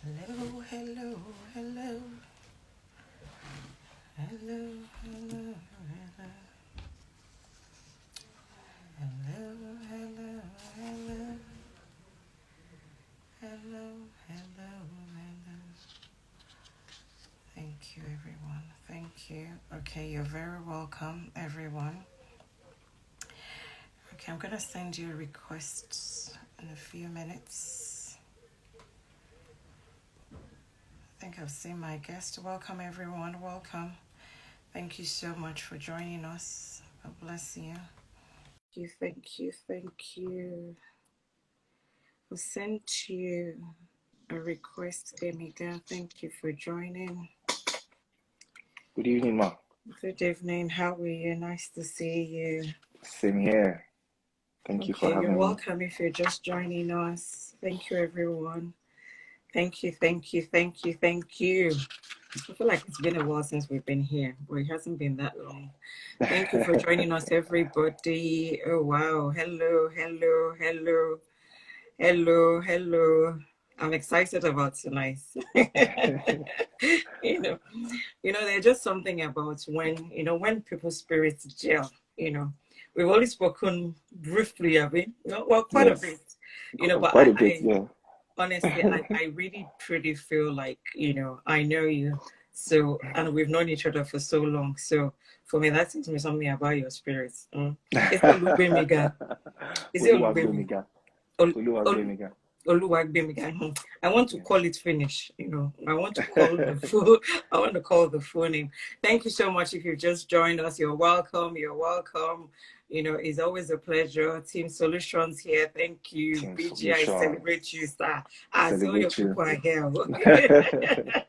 Hello, hello, hello, hello, hello, hello, hello, hello, hello, hello, hello. Thank you, everyone. Thank you. Okay, you're very welcome, everyone. Okay, I'm gonna send you requests in a few minutes. I think I've seen my guest. Welcome, everyone. Welcome. Thank you so much for joining us. God bless you. Thank you, thank you. I sent you a request, Emiga. Thank you for joining. Good evening, ma. Good evening. How are you? Nice to see you. Same here. Thank you for Okay, you're having me. welcome if you're just joining us. Thank you, everyone. Thank you, thank you, thank you, thank you. I feel like it's been a while since we've been here, but it hasn't been that long. Thank you for joining us, everybody. Oh, wow. Hello, hello, hello, hello, hello. I'm excited about tonight. you know, there's just something about when people's spirits gel. We've only spoken briefly, have we? Well, quite a Yes, bit. But quite a bit, I yeah. honestly, I really truly feel like I know you. So, and we've known each other for so long. So, for me, that tells me something about your spirits. Is it Olubemiga? Is it Olubemi? Oluwagbemiga. Ol, Ol, Oluwagbemiga. Oluwagbemiga. I want to Yeah. call it Finnish. I want to call the full. I want to call the full name. Thank you so much. If you've just joined us, you're welcome. You're welcome. It's always a pleasure. Team Solutions here. Thank you, Team BG. I celebrate Solutions. you, sir. So your Celebrate you. people are here. Okay.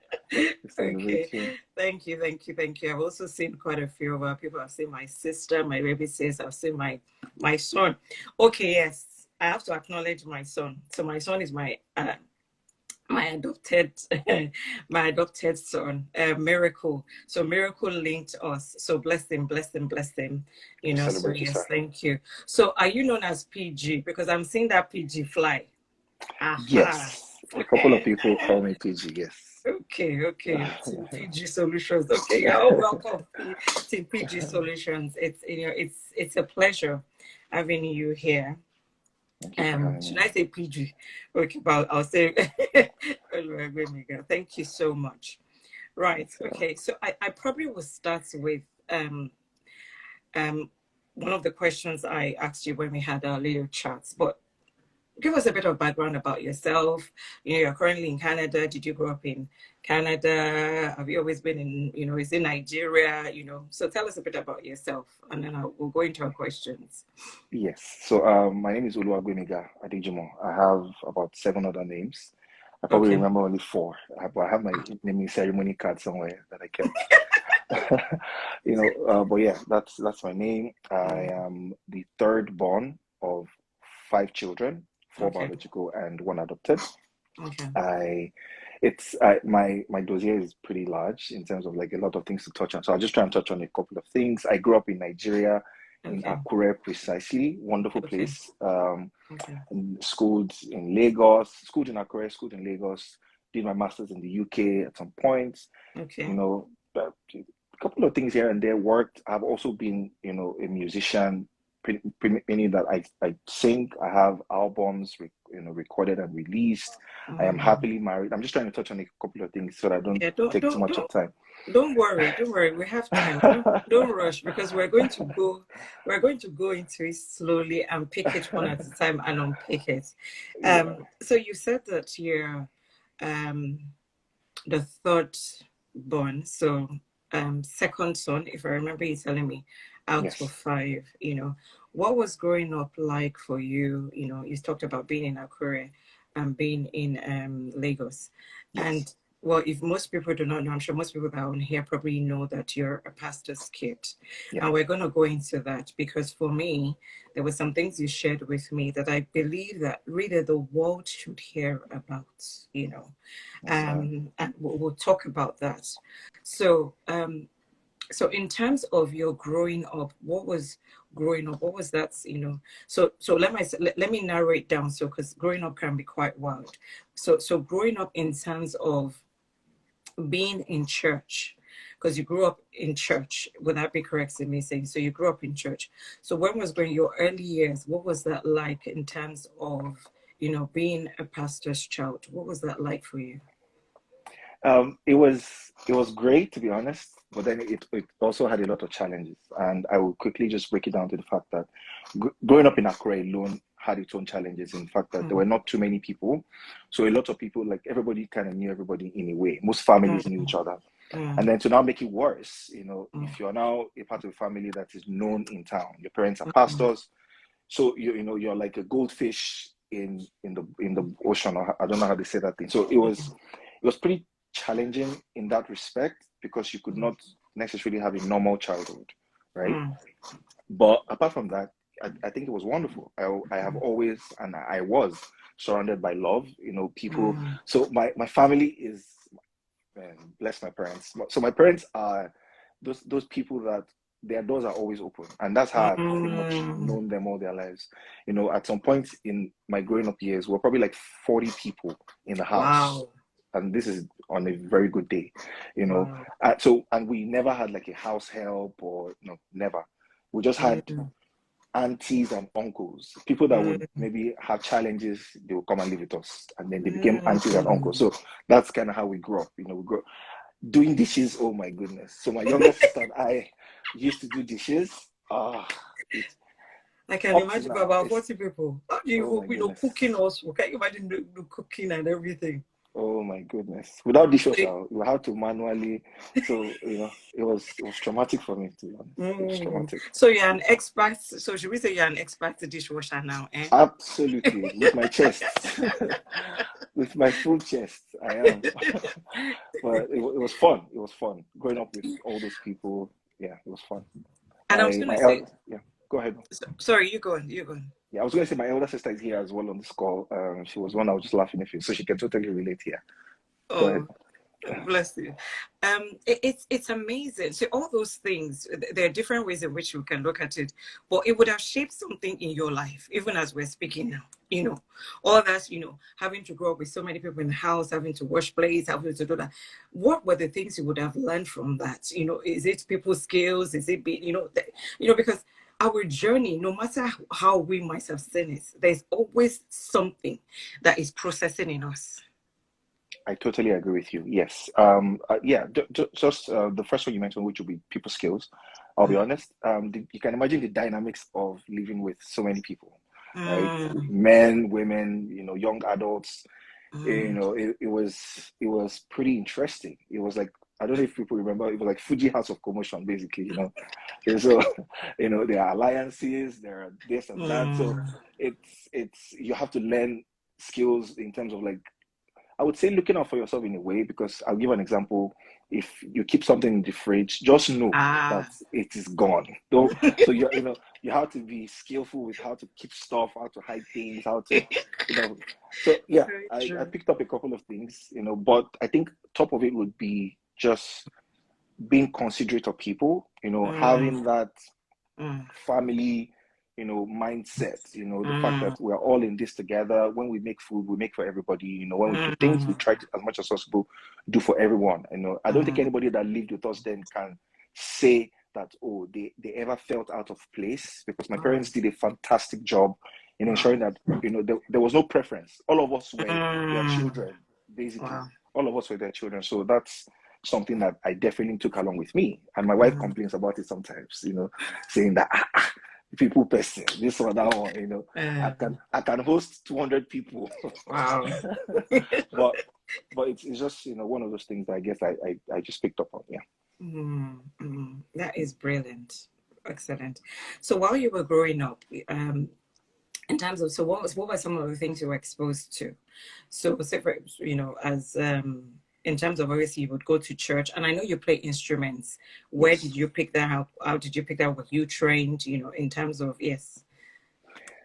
Celebrate you. Thank you, thank you, thank you. I've also seen quite a few of our people. I've seen my sister, my baby sis. I've seen my son. Okay, yes. I have to acknowledge my son. So my son is my adopted my adopted son, Miracle. So Miracle linked us. So bless him, bless him, bless him. We So celebrate you, yes, sir. thank you. So are you known as PG? Because I'm seeing that PG fly. Aha. Yes. A couple of people call me PG, yes. Okay. Team PG Solutions. Okay, you're all welcome. Team PG Solutions. It's a pleasure having you here. Thank you for having Should me. I say PG? Okay, but I'll say thank you so much. Right. Thanks, Okay. So I probably will start with um one of the questions I asked you when we had our little chats, but give us a bit of background about yourself. You're currently in Canada. Did you grow up in Canada? Have you always been is it Nigeria? So tell us a bit about yourself, and then we'll go into our questions. Yes. So my name is Oluwagbemiga Adejumo. I have about seven other names. I probably Okay. remember only four. But I have my naming ceremony card somewhere that I kept. But yeah, that's my name. I am the third born of five children, four Okay. biological and one adopted. Okay. I my dossier is pretty large in terms of like a lot of things to touch on. So I'll just try and touch on a couple of things. I grew up in Nigeria, in Okay. Akure precisely, wonderful Okay. place. Okay. And schooled in Lagos, schooled in Akure, schooled in Lagos, did my master's in the UK at some point, Okay. you know, a couple of things here and there worked. I've also been, a musician, meaning that I sing, I have albums, recorded and released. I am Mm. happily married. I'm just trying to touch on a couple of things so that I don't Yeah, take too much of time. don't worry, don't worry. We have time. Don't rush because we're going to go into it slowly and pick it one at a time and unpick it. Yeah. So you said that you're um the third born, so second son, if I remember you telling me, out of Yes. five. What was growing up like for you? You talked about being in Akure and being in Lagos. Yes. And well, if most people do not know, I'm sure most people that are on here probably know that you're a pastor's kid. Yeah. And we're going to go into that because for me, there were some things you shared with me that I believe that really the world should hear about, Amen. and we'll talk about that. So, so in terms of your growing up, growing up? What was that, so let me narrow it down. So, because growing up can be quite wild. So growing up in terms of being in church, because you grew up in church, would that be correct in me saying? So you grew up in church. So when was going your early years? What was that like in terms of, being a pastor's child? What was that like for you? It was great, to be honest, but then it also had a lot of challenges, and I will quickly just break it down to the fact that growing up in Accra alone had its own challenges. In fact, that there Mm, were not too many people, so a lot of people, like everybody, kind of knew everybody in a way. Most families knew mm, each other, mm, and then to now make it worse, mm, if you're now a part of a family that is known in town, your parents are mm, pastors, so you're like a goldfish in the ocean, or I don't know how they say that thing. So it was pretty challenging in that respect because you could mm, not necessarily have a normal childhood, right? mm, But apart from that, I think it was wonderful. I have always, and I was surrounded by love, people. mm, So my family is, man, bless my parents. So my parents are those people that their doors are always open, and that's how I've pretty much mm. known them all their lives. At some point in my growing up years, we're probably like 40 people in the house, Wow. and this is on a very good day. you know. Wow. And we never had like a house help, or never. We just had Mm, aunties and uncles, people that would mm, maybe have challenges, they would come and live with us, and then they became aunties and uncles. mm. So that's kind of how we grew up. We grew doing dishes. Oh my goodness! So my younger sister and I used to do dishes. It's I can up to imagine for now. about It's 40 people. How do Oh you, my goodness! cooking also? Can you imagine the cooking and everything? Oh my goodness! Without So, dishwasher, we had to manually. So it was traumatic for me, to be honest. It was mm. traumatic. So you're an expert. So should we say you're an expert dishwasher now, eh? Absolutely, with my chest, with my full chest, I am. But it was fun. It was fun growing up with all those people. Yeah, it was fun. And I was My going my to say, elder, yeah. Go ahead. sorry, you go on, you go on. Yeah, I was going to say my elder sister is here as well on this call. She was one I was just laughing at, so she can totally relate here. Go ahead. Oh, bless you. It's amazing. So all those things, there are different ways in which you can look at it, but it would have shaped something in your life, even as we're speaking now. All that's, having to grow up with so many people in the house, having to wash plates, having to do that. What were the things you would have learned from that? Is it people skills? Is it because our journey, no matter how we might have seen it, there's always something that is processing in us. I totally agree with you. Yes. Yeah. Just the first one you mentioned, which would be people skills. I'll be honest. You can imagine the dynamics of living with so many people, right? Mm, Men, women, young adults. mm. It was pretty interesting. It was like, I don't know if people remember. It was like Fuji House of Commotion, basically. And so, there are alliances, there are this and that. So Mm. it's you have to learn skills in terms of, like, I would say, looking out for yourself in a way, because I'll give an example. If you keep something in the fridge, just know that Ah. it is gone. So you have to be skillful with how to keep stuff, how to hide things, how to, you know. So yeah, Very I true. picked up a couple of things, but I think top of it would be just being considerate of people, Mm, having that mm, family, mindset, the fact that mm, we're all in this together. When we make food, we make for everybody. When we do things, we mm, try to, as much as possible, do for everyone. I don't think mm. anybody that lived with us then can say that, oh, they ever felt out of place, because my Wow. parents did a fantastic job in Wow. ensuring that, there was no preference. All of us were their Mm, children, basically. wow. All of us were their children. So that's something that I definitely took along with me. And my wife Mm, complains about it sometimes, saying that, people person, this or that one, I uh, can I can host 200 people. wow. but it's just, one of those things that I guess I just picked up on. Yeah. That is brilliant. Excellent. So while you were growing up, in terms of, so what were some of the things you were exposed to? So say for, as in terms of, obviously you would go to church, and I know you play instruments. Where Yes. did you pick that up? How did you pick that up? Were you trained, in terms of, yes.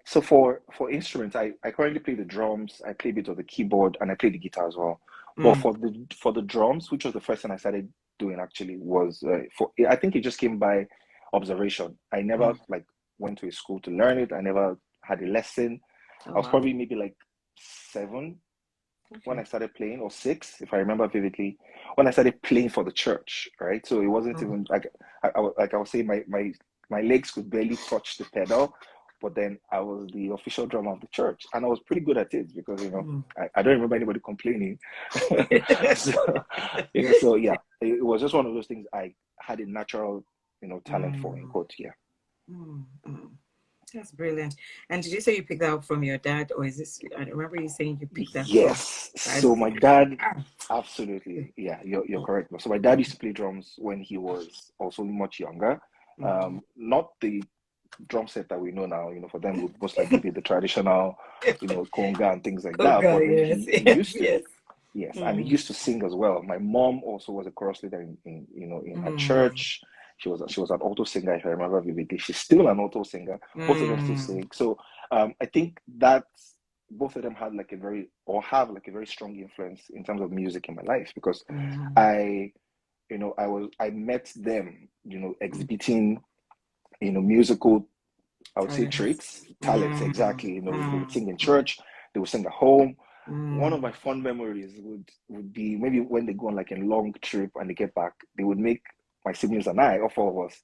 So for instruments, I currently play the drums, I play a bit of the keyboard, and I play the guitar as well. But Mm, for the drums, which was the first thing I started doing, actually, was, for I think it just came by observation. I never, mm, like, went to a school to learn it. I never had a lesson. Oh, I was wow. probably maybe like 7 when I Okay. started playing, or 6, if I remember vividly, when I started playing for the church, right? So it wasn't Oh, even like like I was saying, my legs could barely touch the pedal, but then I was the official drummer of the church, and I was pretty good at it because mm. I don't remember anybody complaining. So so yeah, it was just one of those things I had a natural talent for, in Mm, quote. Yeah. mm. That's brilliant. And did you say you picked that up from your dad, or is this? I remember you saying you picked that from. Yes. Dad. So my dad, Ah, absolutely, yeah, you're correct. So my dad used to play drums when he was also much younger. mm. Not the drum set that we know now. For them would most likely be the traditional, conga and things like Oh that. God, But then yes, he yes, used to, yes. yes, and he Mm, used to sing as well. My mom also was a chorus leader in her mm, church. She was an alto singer, if I remember vividly. She's still an alto singer. Both of them still mm, sing. So I think that both of them had like a very or have like a very strong influence in terms of music in my life, because mm, I I met them mm. exhibiting musical, I would say, Talents. talents, Mm, exactly. They would mm, sing in church, they would sing at home. One of mm. my fond memories would be maybe when they go on like a long trip and they get back, they would make my siblings and I, all four of us,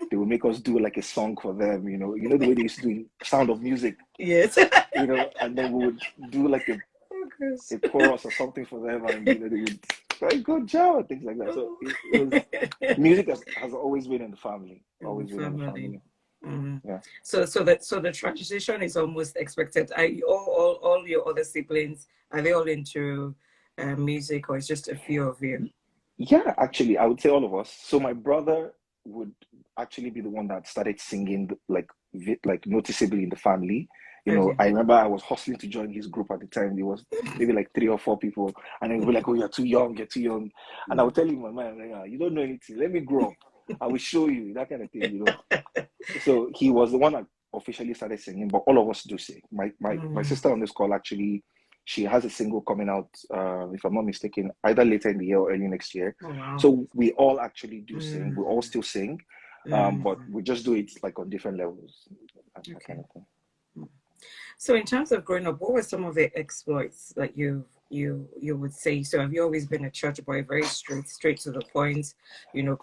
they would make us do like a song for them, the way they used to do in Sound of Music, Yes. and then we would do like Oh, gosh. a chorus or something for them, and they would very good job and things like that. So Oh. it was music has always been in the family, In the always been in the family. family. Mm. Yeah. So the transition is almost expected. All your other siblings, are they all into music, or it's just a few of you? Yeah, actually, I would say all of us. So my brother would actually be the one that started singing, like like noticeably in the family. Okay. I remember I was hustling to join his group at the time. There was maybe like 3 or 4 people, and then we'd be like, "Oh, you're too young, you're too young." And I would tell him, "My man, like, you don't know anything. Let me grow up. I will show you that kind of thing." So he was the one that officially started singing, but all of us do sing. My Mm. sister on this call, actually, she has a single coming out, if I'm not mistaken, either later in the year or early next year. Oh, wow. So we all actually do sing. We all Mm. still sing, but Mm. we just do it like on different levels, that kind Okay. of thing. So in terms of growing up, what were some of the exploits that you would say? So have you always been a church boy, very straight to the point,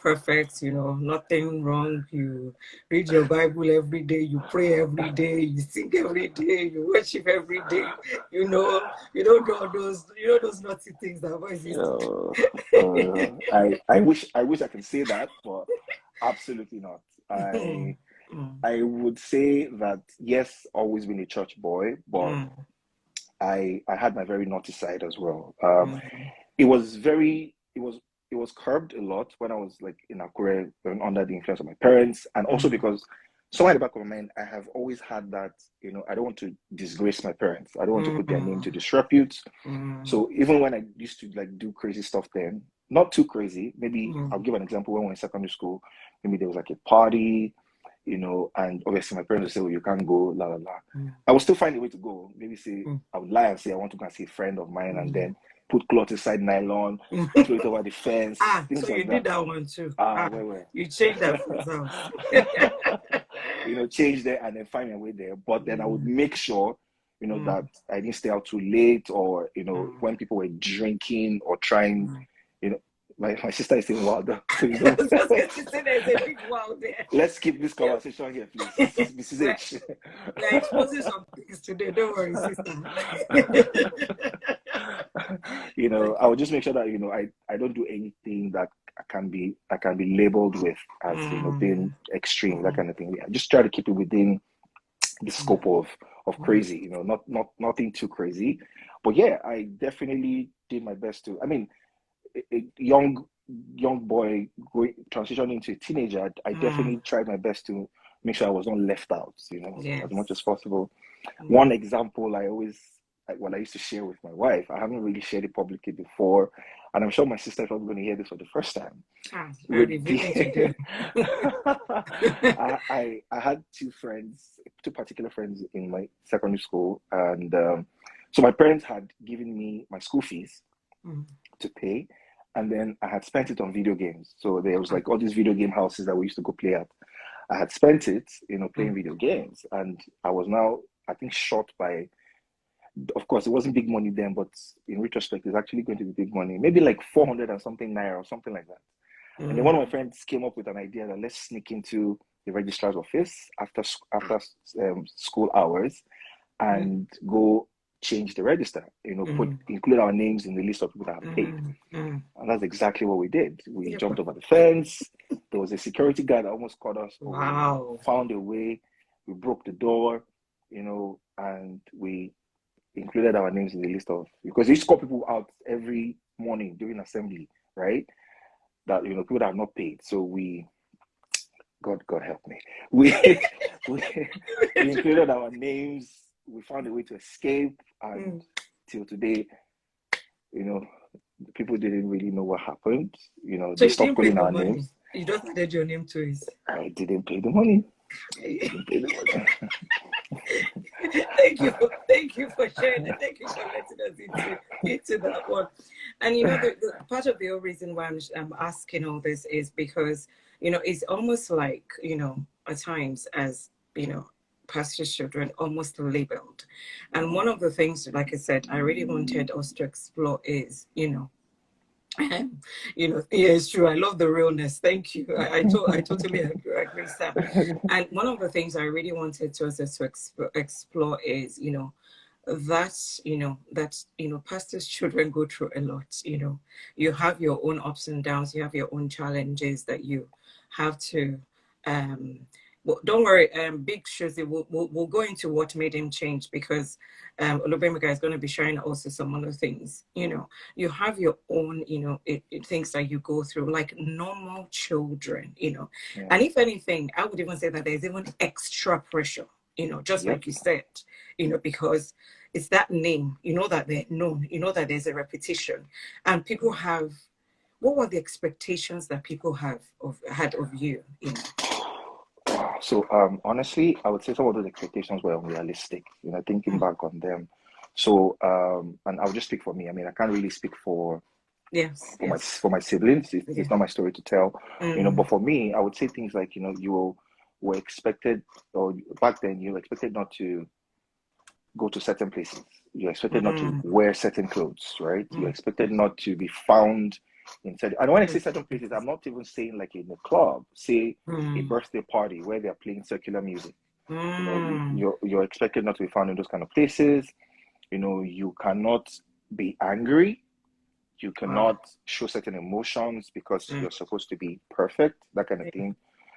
perfect, nothing wrong. You read your Bible every day, you pray every day, you sing every day, you worship every day, you don't do all those naughty things that boys used to do. I wish I could say that, but absolutely not. I Mm, mm, I would say that yes, always been a church boy, but mm, I had my very naughty side as well. mm, It was very it was curbed a lot when I was like in Akure, under the influence of my parents, and also mm, because somewhere in the back of my mind, I have always had that, I don't want to disgrace my parents. I don't want to put their name to mm, disrepute. mm, So even when I used to like do crazy stuff then, not too crazy, maybe I'll mm, give an example. When we were in secondary school, maybe there was like a party, and obviously my parents would say, "Well, you can't go, la la la." mm, I would still find a way to go. Maybe say mm, I would lie and say I want to go and see a friend of mine, and mm. then put cloth inside nylon, throw it over the fence, So things you like did that. that one too. Where? You changed that friend's house. Change there and then find my way there. But then I would Mm, make sure, that mm, I didn't stay out too late, or, mm, when people were drinking or trying, mm. you know, my sister is saying wilder. So, I was just going to say there's a big wow there. let's keep this Yeah. conversation here, please. Mrs. we're, H. we're exposing some things today. Don't worry, sister. I Okay. would just make sure that I don't do anything that I can be labeled with as Mm, being extreme, that mm, kind of thing. Yeah, just try to keep it within the mm, scope of mm, crazy, not nothing too crazy. But yeah, I definitely did my best to. I mean, a young boy transitioning to a teenager, I mm. definitely tried my best to make sure I was not left out, as much as Yes. possible. One Mm. example I always like what I used to share with my wife, I haven't really shared it publicly before, and I'm sure my sister is probably going to hear this for the first time. Very Would be revealing today. I had two particular friends in my secondary school, and so my parents had given me my school fees Mm. to pay, and then I had spent it on video games. So there was Ah, like all these video game houses that we used to go play at. I had spent it, playing video games, and I was now, I think, short by. Of course, it wasn't big money then, but in retrospect, it's actually going to be big money. Maybe like 400 and something naira or something like that. And then one of my friends came up with an idea that let's sneak into the registrar's office after school hours and go change the register. Include our names in the list of people that have paid. And that's exactly what we did. We jumped over the fence. There was a security guard that almost caught us. Wow. We found a way. We broke the door, and we included our names in the list of, because they used to call people out every morning during assembly, right? That people that have not paid. So God help me. We included our names. We found a way to escape, and till today, people didn't really know what happened. So they you stopped didn't pay calling the our money. names. You just added your name to it. I didn't pay the money. Thank you for sharing it. Thank you for letting us into that one. And the part of the whole reason why I'm asking all this is because it's almost like at times as pastors' children almost labeled. And one of the things, like I said, I really wanted us to explore is yeah, it's true. I love the realness. Thank you. I totally agree, Sam. And one of the things I really wanted to us to explore is, that pastors' children go through a lot. You have your own ups and downs. You have your own challenges that you have to. Well, don't worry. Big shows. We'll go into what made him change because Olubemika is going to be sharing also some other things. You have your own, things that you go through like normal children. Yeah. And if anything, I would even say that there's even extra pressure. Just like you said, because it's that name. That they're known. That there's a repetition, and people have. What were the expectations that people had of you? So honestly, I would say some of those expectations were unrealistic. Thinking back on them. So and I'll just speak for me. I mean, I can't really speak for my siblings. It's not my story to tell. But for me, I would say things like you were expected, or back then you were expected not to go to certain places. You're expected not to wear certain clothes, right? You're expected not to be found in certain. And when I say certain places, I'm not even saying like in a club, say a birthday party where they're playing secular music. You're expected not to be found in those kind of places. You cannot be angry. You cannot show certain emotions because you're supposed to be perfect, that kind of thing.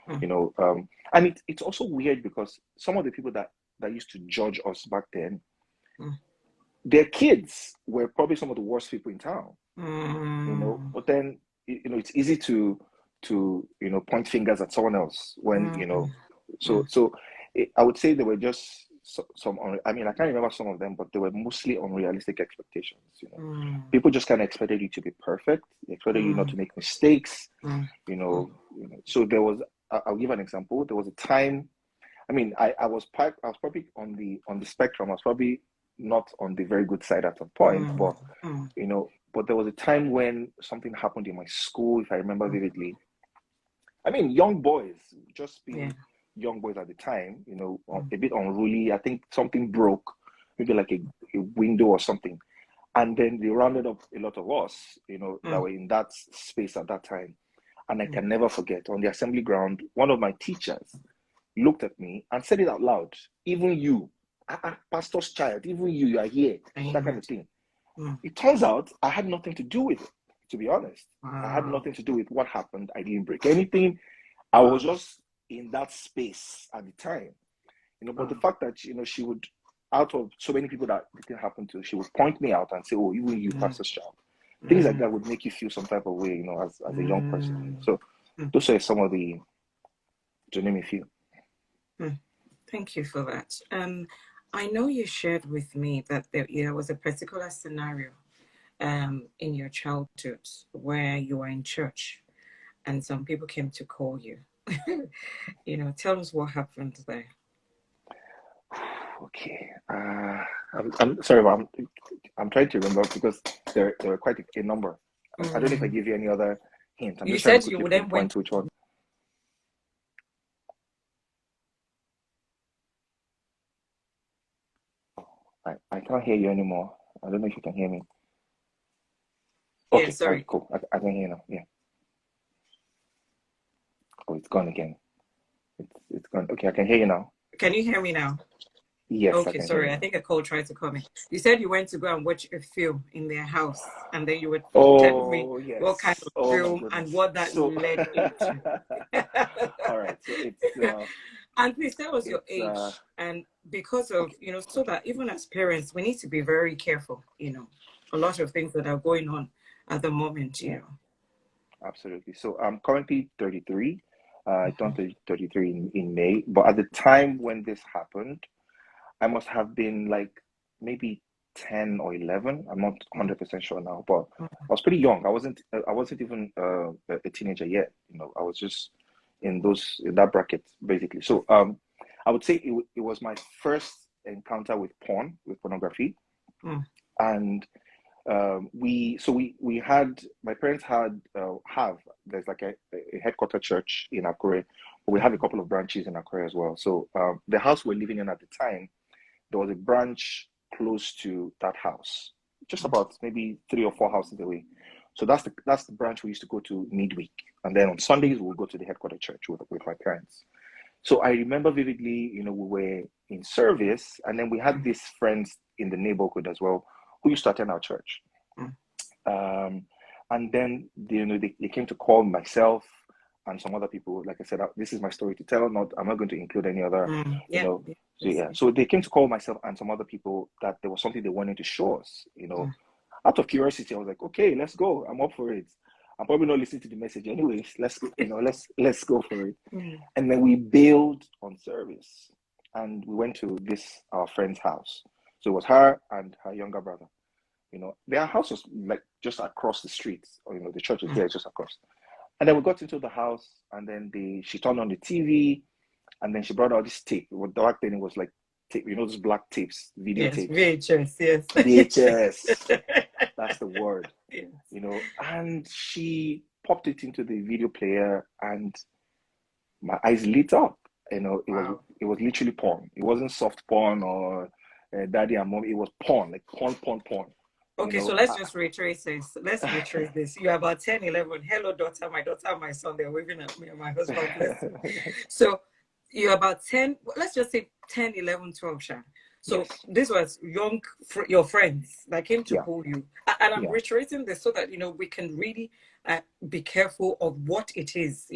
And it's also weird because some of the people that used to judge us back then, their kids were probably some of the worst people in town. But then it's easy to point fingers at someone else when I would say they were just some. I mean, I can't remember some of them, but they were mostly unrealistic expectations. People just kind of expected you to be perfect. They expected you not to make mistakes. So there was. I'll give an example. There was a time. I mean, I was probably on the spectrum. I was probably not on the very good side at some point, but but there was a time when something happened in my school, if I remember vividly. I mean, young boys, just being young boys at the time, a bit unruly. I think something broke, maybe like a window or something. And then they rounded up a lot of us, that were in that space at that time. And I can never forget, on the assembly ground, one of my teachers looked at me and said it out loud. Even you, pastor's child, even you are here, that kind of thing. It turns out I had nothing to do with it, to be honest. I had nothing to do with what happened. I didn't break anything. I was just in that space at the time. But the fact that, she would, out of so many people that it didn't happen to, she would point me out and say, oh, even you, pastor's child. Things like that would make you feel some type of way, as a young person. So those are some of the, to name a few. Thank you for that. I know you shared with me that there was a particular scenario in your childhood where you were in church and some people came to call you. Tell us what happened there. Okay. I'm sorry, but I'm trying to remember because there were quite a number. I don't know if I give you any other hint. I'm You just trying said to you quickly then went pinpoint which one. can't hear you anymore. I don't know if you can hear me. Yeah, Okay, all right, sorry. cool. I can hear you now. Yeah. Oh, it's gone again. It's gone. Okay, I can hear you now. Can you hear me now? Yes, I Okay, can hear you sorry. I now. think a call tried to call me. You said you went to go and watch a film in their house, and then you were telling me Oh, what kind yes. of Oh my film and goodness. what that So, led into. all right. So And please tell us your it's age. And because of, okay. so that even as parents, we need to be very careful, a lot of things that are going on at the moment. Yeah, absolutely. So I'm currently 33. I turned 33 in May. But at the time when this happened, I must have been like maybe 10 or 11. I'm not 100% sure now, but I was pretty young. I wasn't even a teenager yet. I was just in that bracket basically. So I would say it was my first encounter with pornography. Mm, And we had my parents had have there's like a headquarter church in Akure, but we have a couple of branches in Akure as well. So the house we're living in at the time, there was a branch close to that house, just mm, about maybe 3 or 4 houses away. So that's the branch we used to go to midweek, and then on Sundays we'll go to the headquarter church with my parents. So I remember vividly, we were in service, and then we had mm, these friends in the neighborhood as well who used to attend our church. mm, Um, and then they came to call myself and some other people. Like I said, this is my story to tell. I'm not going to include any other, you yeah, know. yeah, So yes, yeah, yes. so they came to call myself and some other people that there was something they wanted to show us. Mm, Out of curiosity, I was like, okay, let's go. I'm up for it. I'm probably not listening to the message anyways. Let's go for it. mm, And then we bailed on service, and we went to this our friend's house. So it was her and her younger brother. Their house was like just across the street, or the church is mm, here, just across. And then we got into the house, and then she turned on the TV, and then she brought out this tape. Back then it was like tape, those black tapes, video yes, tapes, VHS, yes. VHS. That's the word, Yes. And she popped it into the video player, and my eyes lit up. Wow. It was literally porn. It wasn't soft porn or daddy and mom. It was porn, like porn, porn, porn. You Okay, so know, let's just retrace this. Let's retrace this. You're about 10, 11. Hello, daughter. My daughter and my son, they're waving at me and my husband, bless him. So you're about 10, let's just say 10, 11, 12, Sha. So yes, this was your friends that came to yeah, call you. And I'm yeah, reiterating this so that, we can really be careful of what it is.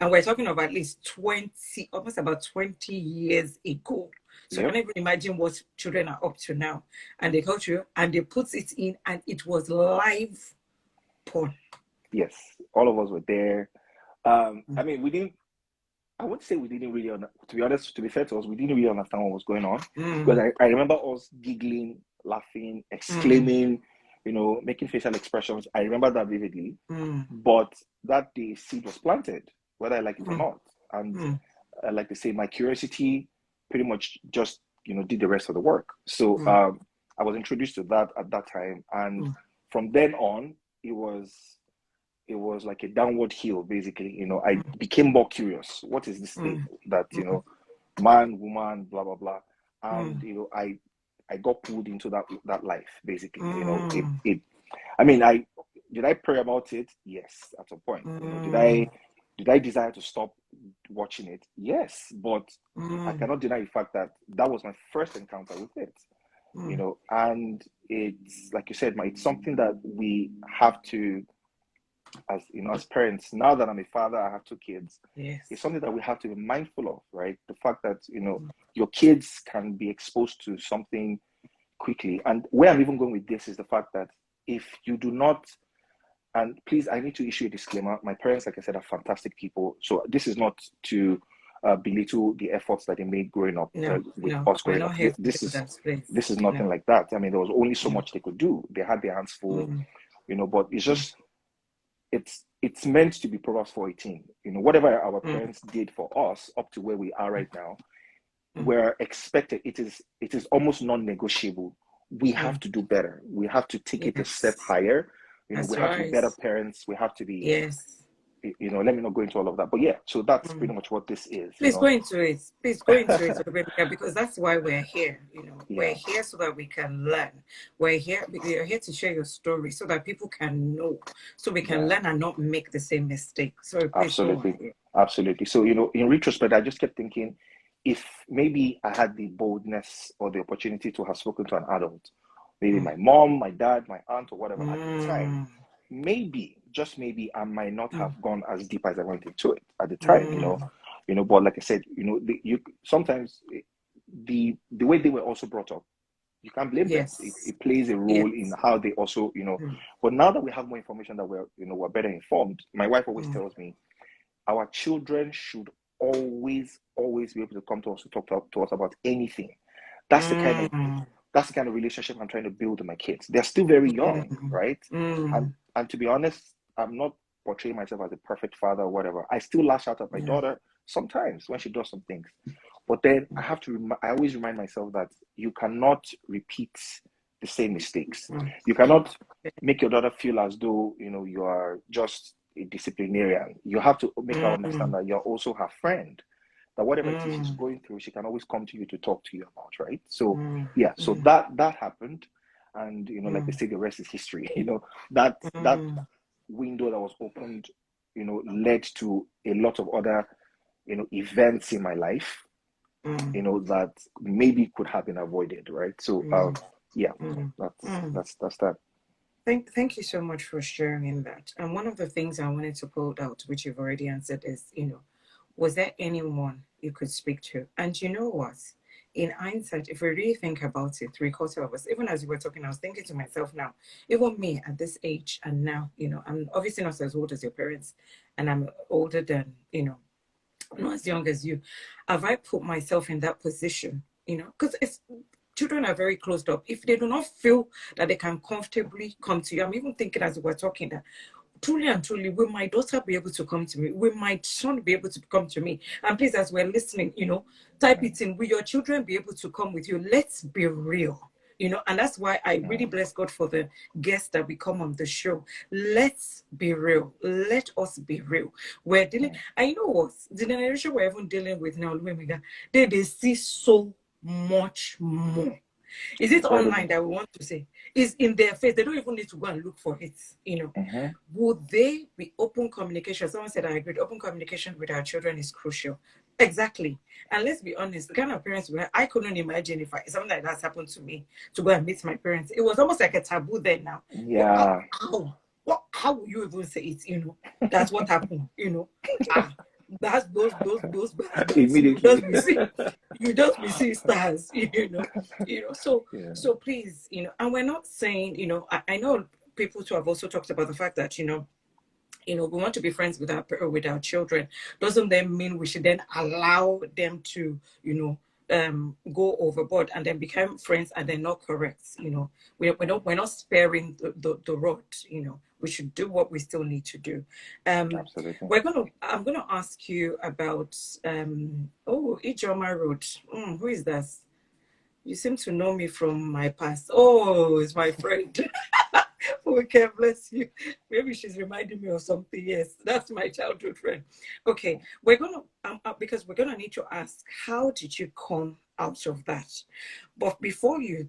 And we're talking of at least 20, almost about 20 years ago. So I yep, can even imagine what children are up to now. And they go to you and they put it in and it was live porn. yes. All of us were there. I Mm, mean, we didn't. I would say we didn't really, to be honest, to be fair to us, we didn't really understand what was going on, because mm, I remember us giggling, laughing, mm, exclaiming, making facial expressions. I remember that vividly. mm, But that the seed was planted, whether I like it or mm, not. And mm, like they say, my curiosity pretty much just did the rest of the work. So mm, I was introduced to that at that time, and mm, from then on, it was like a downward hill. Basically, I mm, became more curious. What is this thing mm, that mm, man, woman, blah blah blah, and mm. I got pulled into that life. Basically, Mm, it I mean, I did I pray about it? Yes, at some point. mm, Did I desire to stop watching it? Yes, but I mm, cannot deny the fact that that was my first encounter with it. mm. And it's like you said, it's something that we have to, as as parents. Now that I'm a father, I have two kids. It's Yes. something that we have to be mindful of, right? The fact that Mm, your kids can be exposed to something quickly. And where I'm even going with this is the fact that if you do not, and please, I need to issue a disclaimer. My parents, like I said, are fantastic people. So this is not to belittle the efforts that they made growing up no, with no, us we're growing not up. here to This do is that, please. this is No, nothing like that. I mean, there was only so no. much they could do. They had their hands full, Mm, but it's mm, just it's meant to be Proverbs 4:18. Whatever our mm, parents did for us up to where we are mm, right now, mm, we're expected. It is almost non-negotiable. We have mm. to do better. We have to take it a step Yes, higher. We that's have to be right. better parents. We have to be Yes. let me not go into all of that. But yeah, so that's pretty Mm. much what this is, Please go into it. Please go into it, Rebecca, because that's why we're here. We're Yeah, here so that we can learn. We're here to share your story so that people can know, so we can yeah, learn and not make the same mistake. So please go absolutely. ahead. Absolutely. So, in retrospect, I just kept thinking if maybe I had the boldness or the opportunity to have spoken to an adult, maybe Mm. my mom, my dad, my aunt, or whatever at the time, Mm. maybe, just maybe, I might not have Mm. gone as deep as I went into it at the time, Mm. But like I said, you sometimes the way they were also brought up, you can't blame them. It, Yes. it plays a role in Yes. how they also, Mm. but now that we have more information that we're better informed, my wife always Mm. tells me our children should always be able to come to us to talk to us about anything. That's the kind of Mm. that's the kind of relationship I'm trying to build with my kids. They're still very young, Mm. right? And Mm. and to be honest, I'm not portraying myself as a perfect father or whatever. I still lash out at my Yeah. daughter sometimes when she does some things. But then I always remind myself that you cannot repeat the same mistakes. Mm. You cannot make your daughter feel as though, you are just a disciplinarian. You have to make her understand Mm. that you're also her friend, that whatever it is she's Mm. going through, she can always come to you to talk to you about, right? So Mm. yeah, so Mm. that happened, and like they Mm. say, the rest is history. That Mm. window that was opened, led to a lot of other, events in my life, Mm. that maybe could have been avoided, right? So Mm. yeah, Mm. that's Mm. that's that's that. Thank you so much for sharing that. And one of the things I wanted to pull out, which you've already answered, is, was there anyone you could speak to? And you know what? In hindsight, if we really think about it, three-quarters of us, even as you were talking, I was thinking to myself now, even me at this age and now, I'm obviously not as old as your parents, and I'm older than, not as young as you. Have I put myself in that position? Because it's children are very closed up. If they do not feel that they can comfortably come to you, I'm even thinking as we're talking that truly and truly, will my daughter be able to come to me? Will my son be able to come to me? And please, as we're listening, type it in. Will your children be able to come with you? Let's be real. And that's why I really Mm, bless God for the guests that we come on the show. Let's be real. Let us be real. We're dealing, mm, I know what the generation we're even dealing with now, they see so much more. Is it online incredible. that we want to say? Is in their face. They don't even need to go and look for it. Hmm. Would they be open communication? Someone said I agreed. Open communication with our children is crucial. Exactly. And let's be honest, the kind of parents we have, I couldn't imagine if something like that's happened to me to go and meet my parents. It was almost like a taboo then now. What Yeah. how will you even say it? That's what happened, Ah, that's those bad. You Immediately. just be see stars, so Yeah. please, and we're not saying, I know people too have also talked about the fact that, we want to be friends with our children. Doesn't then mean we should then allow them to, go overboard and then become friends and then not correct. We're not sparing the rod. We should do what we still need to do. Um, Absolutely. I'm gonna ask you about Ijoma Road. Who is that? You seem to know me from my past. Oh, it's my friend. Okay, bless you. Maybe she's reminding me of something. Yes, that's my childhood friend. Okay, we're gonna because we're gonna need to ask, how did you come out of that? But before we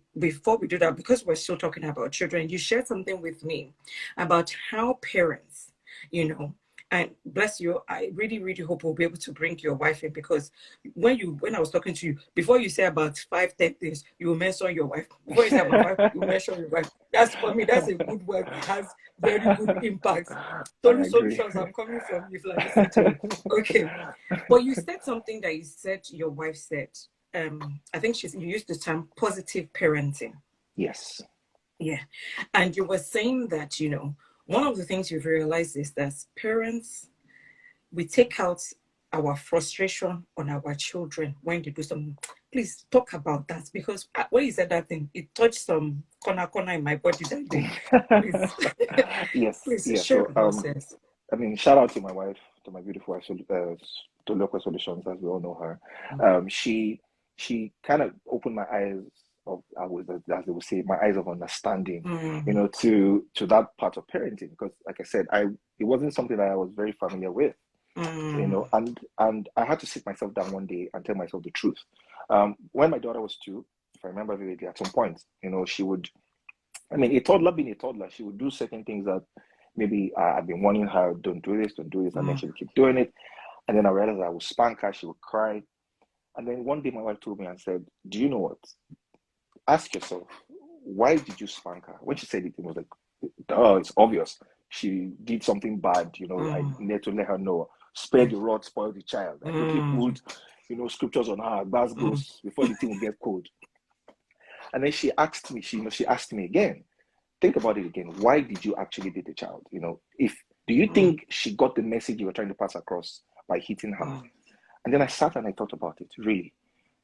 do that, because we're still talking about children, you shared something with me about how parents, you know, and bless you, I really, really hope we'll be able to bring your wife in, because when I was talking to you, before you say about 5, 10 things, you will mention your wife. Before you say about five, you mention your wife. That's, for me, that's a good wife. It has very good impact. I agree. Solutions, I'm coming from you if I listen to it. Okay. But you said something that you said your wife said. I think you used the term positive parenting. Yes. Yeah. And you were saying that, one of the things you've realized is that parents, we take out our frustration on our children when they do something. Please talk about that, because when you said that thing, it touched some corner in my body that day. Please, Yes. please Yeah. share So with us. Yes. I mean, shout out to my wife, to my beautiful wife, to Local Solutions, as we all know her. Mm. She kind of opened my eyes as they would say, my eyes of understanding, Mm. to that part of parenting. Because, like I said, it wasn't something that I was very familiar with, Mm. and I had to sit myself down one day and tell myself the truth. When my daughter was 2, if I remember vividly, at some point, she would, I mean, a toddler being a toddler, she would do certain things that maybe I've been warning her, don't do this, and then Mm. she would keep doing it. And then I realized I would spank her, she would cry. And then one day my wife told me and said, do you know what? Ask yourself, why did you spank her? When she said it, it was like, oh, it's obvious. She did something bad, I Mm. need to let her know. Spare the rod, spoil the child. I quickly Mm. pulled, scriptures on her, glass Mm. goes before the thing will get cold. And then she asked me again, think about it again. Why did you actually beat the child? If do you Mm. think she got the message you were trying to pass across by hitting her? Mm. And then I sat and I thought about it. Really,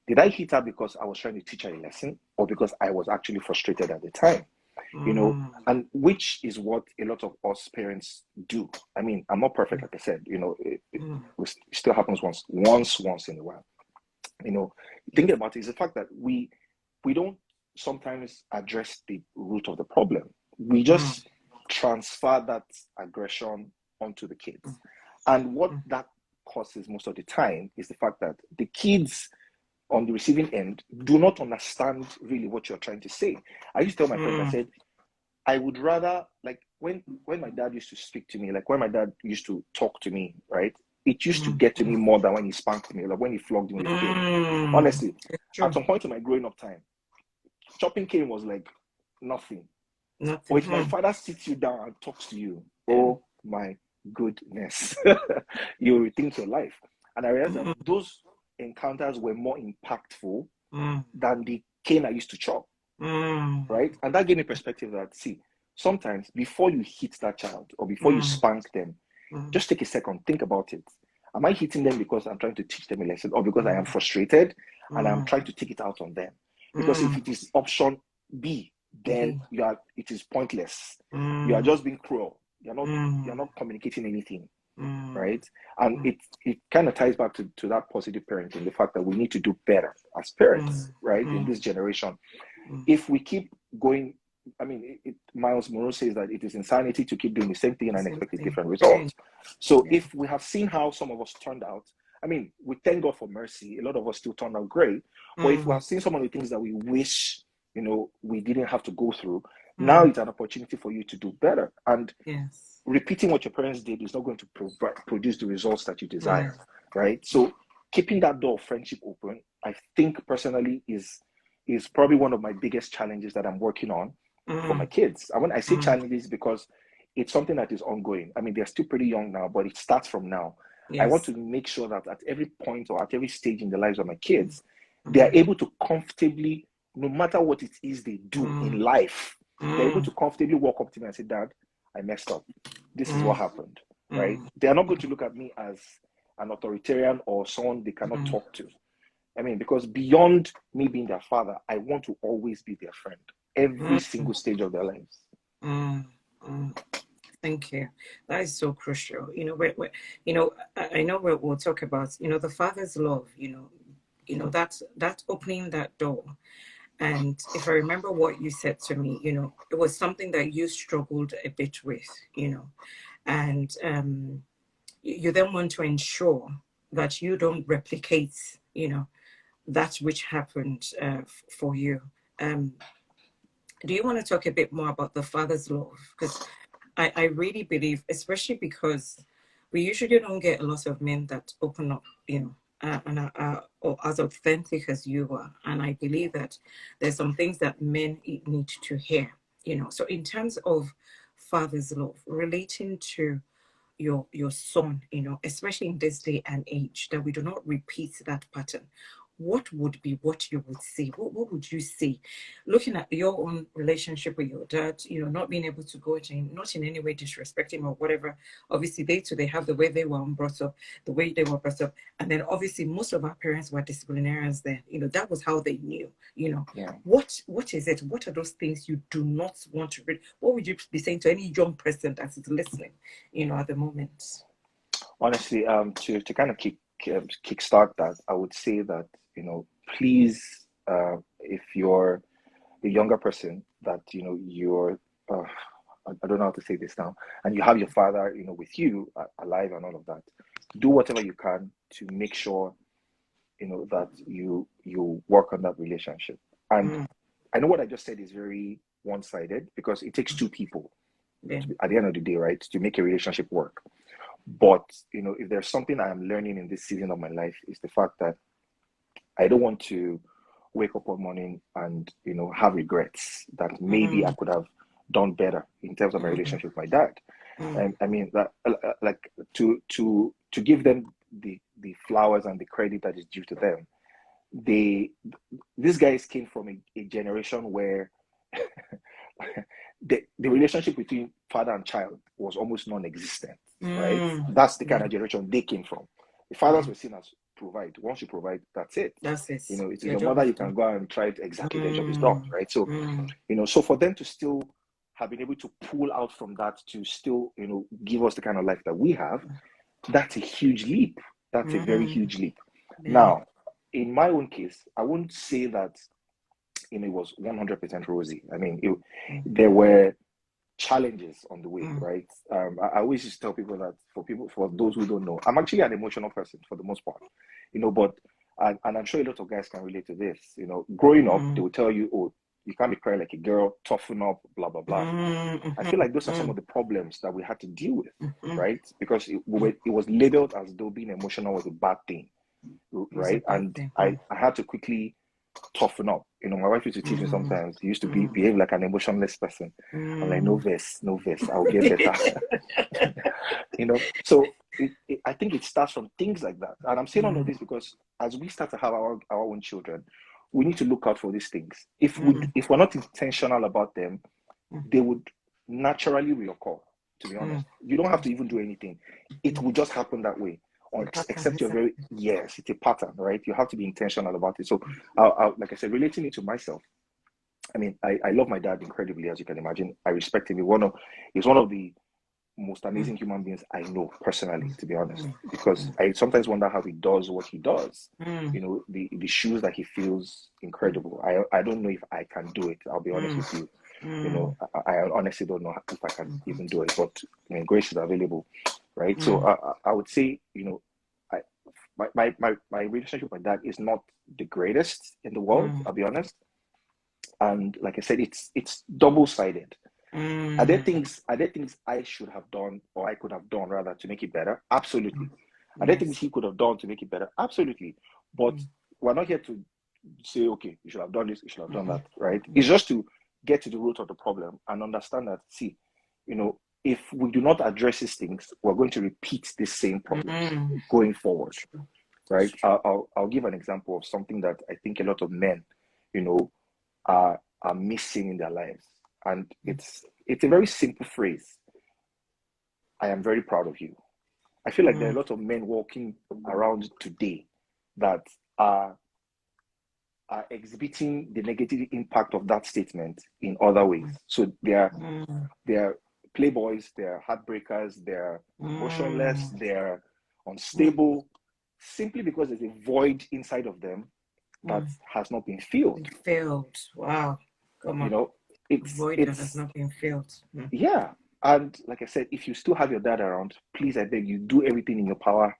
did I hit her because I was trying to teach her a lesson, or because I was actually frustrated at the time? Mm. And which is what a lot of us parents do. I mean, I'm not perfect, like I said. Mm. It still happens once in a while. Thinking about it is the fact that we don't sometimes address the root of the problem. We Mm. just transfer that aggression onto the kids. And what Mm. that causes most of the time is the fact that the kids on the receiving end do not understand really what you're trying to say. I used to tell my friends, I Mm. said, I would rather, like, when my dad used to speak to me, like when my dad used to talk to me, right? It used to Mm. get to me more than when he spanked me, like when he flogged me with a cane. Mm. Honestly, It's at true. some point in my growing up time, chopping cane was like nothing. Or Nothing. if my Mm. father sits you down and talks to you, Yeah. oh my goodness, you rethink your life. And I realized that Mm. those encounters were more impactful Mm. than the cane I used to chop, Mm. right? And that gave me perspective that, see, sometimes before you hit that child or before you Mm. spank them, Mm. just take a second, think about it. Am I hitting them because I'm trying to teach them a lesson, or because I am Mm. frustrated and I'm Mm. trying to take it out on them? Because if Mm. it is option B, then B. it is pointless. You are Mm. just being cruel. You're Mm. not communicating anything, Mm. right? And it kind of ties back to that positive parenting, the fact that we need to do better as parents, Mm. right, in Mm. this generation. Mm. If we keep going, I mean, Miles Monroe says that it is insanity to keep doing the same thing and Same expect a thing. different Again. result. So Yeah. if we have seen how some of us turned out, I mean, we thank God for mercy. A lot of us still turned out great. But if we Mm. have seen some of the things that we wish, we didn't have to go through, now Mm. it's an opportunity for you to do better. And Yes. repeating what your parents did is not going to produce the results that you Mm. desire, right? So keeping that door of friendship open, I think personally is probably one of my biggest challenges that I'm working on for my Mm. kids. And when I say Mm. challenges, because it's something that is ongoing. I mean, they're still pretty young now, but it starts from now. I want Yes. to make sure that at every point or at every stage in the lives of my kids, they are Mm. able to comfortably, no matter what it is they do in Mm. life, they're able Mm. to comfortably walk up to me and say, Dad, I messed up. This is what Mm. happened, right? Mm. They are not going to look at me as an authoritarian or someone they cannot Mm. talk to. I mean, because beyond me being their father, I want to always be their friend every Mm. single stage of their lives. Mm. Mm. Thank you. That is so crucial. I know we'll talk about, the father's love, that opening that door. And if I remember what you said to me, it was something that you struggled a bit with, and you then want to ensure that you don't replicate, that which happened for you. Um, do you want to talk a bit more about the father's love? Because I really believe, especially because we usually don't get a lot of men that open up, and are or as authentic as you are. And I believe that there's some things that men need to hear, So in terms of father's love, relating to your son, especially in this day and age, that we do not repeat that pattern. What would be what you would see? What would you see? Looking at your own relationship with your dad, not being able to go to him, not in any way disrespect him or whatever. Obviously, they have the way they were brought up, the way they were brought up. And then obviously most of our parents were disciplinarians then. That was how they knew, Yeah. What is it? What are those things you do not want to read? What would you be saying to any young person that is listening, at the moment? Honestly, to kind of kickstart that, I would say that, please, if you're a younger person that, you're, I don't know how to say this now, and you have your father, with you alive and all of that, do whatever you can to make sure, that you work on that relationship. And I know what I just said is very one-sided because it takes two people at the end of the day, right, to make a relationship work. But, if there's something I am learning in this season of my life is the fact that I don't want to wake up one morning and, have regrets that maybe I could have done better in terms of my relationship with my dad. And I mean that, like, to give them the flowers and the credit that is due to them. These guys came from a generation where the relationship between father and child was almost non-existent, right? That's the kind of generation they came from. The fathers were seen as provide. Once you provide, that's it. That's it. It's your mother, you can go and try it exactly, their job is done, right? So, so for them to still have been able to pull out from that to still, give us the kind of life that we have, that's a huge leap. That's a very huge leap. Now, in my own case, I wouldn't say that it was 100% rosy. I mean, there were challenges on the way, right? I always just tell people that for those who don't know, I'm actually an emotional person for the most part, but and I'm sure a lot of guys can relate to this. Growing up, they will tell you, oh, you can't be crying like a girl, toughen up, blah blah blah. I feel like those are some of the problems that we had to deal with, right? Because it was labeled as though being emotional was a bad thing, right? And I had to quickly toughen up. My wife used to teach me sometimes. He used to behave like an emotionless person. I'm like, no verse, I'll get better. So I think it starts from things like that. And I'm saying all of this because as we start to have our own children, we need to look out for these things. If we're not intentional about them, they would naturally reoccur. To be honest, you don't have to even do anything; it will just happen that way. Except you're it's a pattern, right? You have to be intentional about it. So, like I said, relating it to myself, I mean, I love my dad incredibly, as you can imagine. I respect him. He's one of the most amazing human beings I know personally, to be honest, because I sometimes wonder how he does what he does. The shoes that he feels, incredible. I don't know if I can do it. I'll be honest with you. I honestly don't know if I can even do it, but I mean, grace is available, right? So I would say, my relationship with my dad is not the greatest in the world. I'll be honest, and like I said, it's double-sided. Are there things I should have done or I could have done rather to make it better? Absolutely. Are there things he could have done to make it better? Absolutely. But we're not here to say, okay, you should have done this, you should have done that, right? It's just to get to the root of the problem and understand that, see, if we do not address these things, we're going to repeat the same problems going forward, right? I'll give an example of something that I think a lot of men, are missing in their lives. And it's a very simple phrase. I am very proud of you. I feel like there are a lot of men walking around today that are exhibiting the negative impact of that statement in other ways. So they're playboys, they're heartbreakers, they're emotionless, they're unstable, simply because there's a void inside of them that has not been filled. Wow. Come on. It's void that has not been filled. Yeah. And like I said, if you still have your dad around, please, I beg you, do everything in your power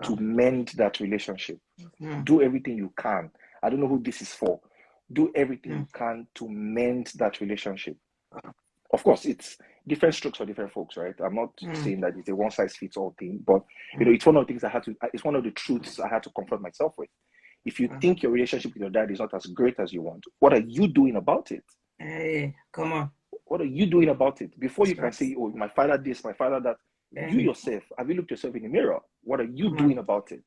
to mend that relationship. Do everything you can. I don't know who this is for. Do everything you can to mend that relationship. Of course, it's different strokes for different folks, right? I'm not saying that it's a one-size-fits-all thing, but it's one of the things it's one of the truths I had to confront myself with. If you think your relationship with your dad is not as great as you want, what are you doing about it? Hey, come on. What are you doing about it? Before you can say, oh, my father this, my father that, you yourself, have you looked yourself in the mirror? What are you doing about it?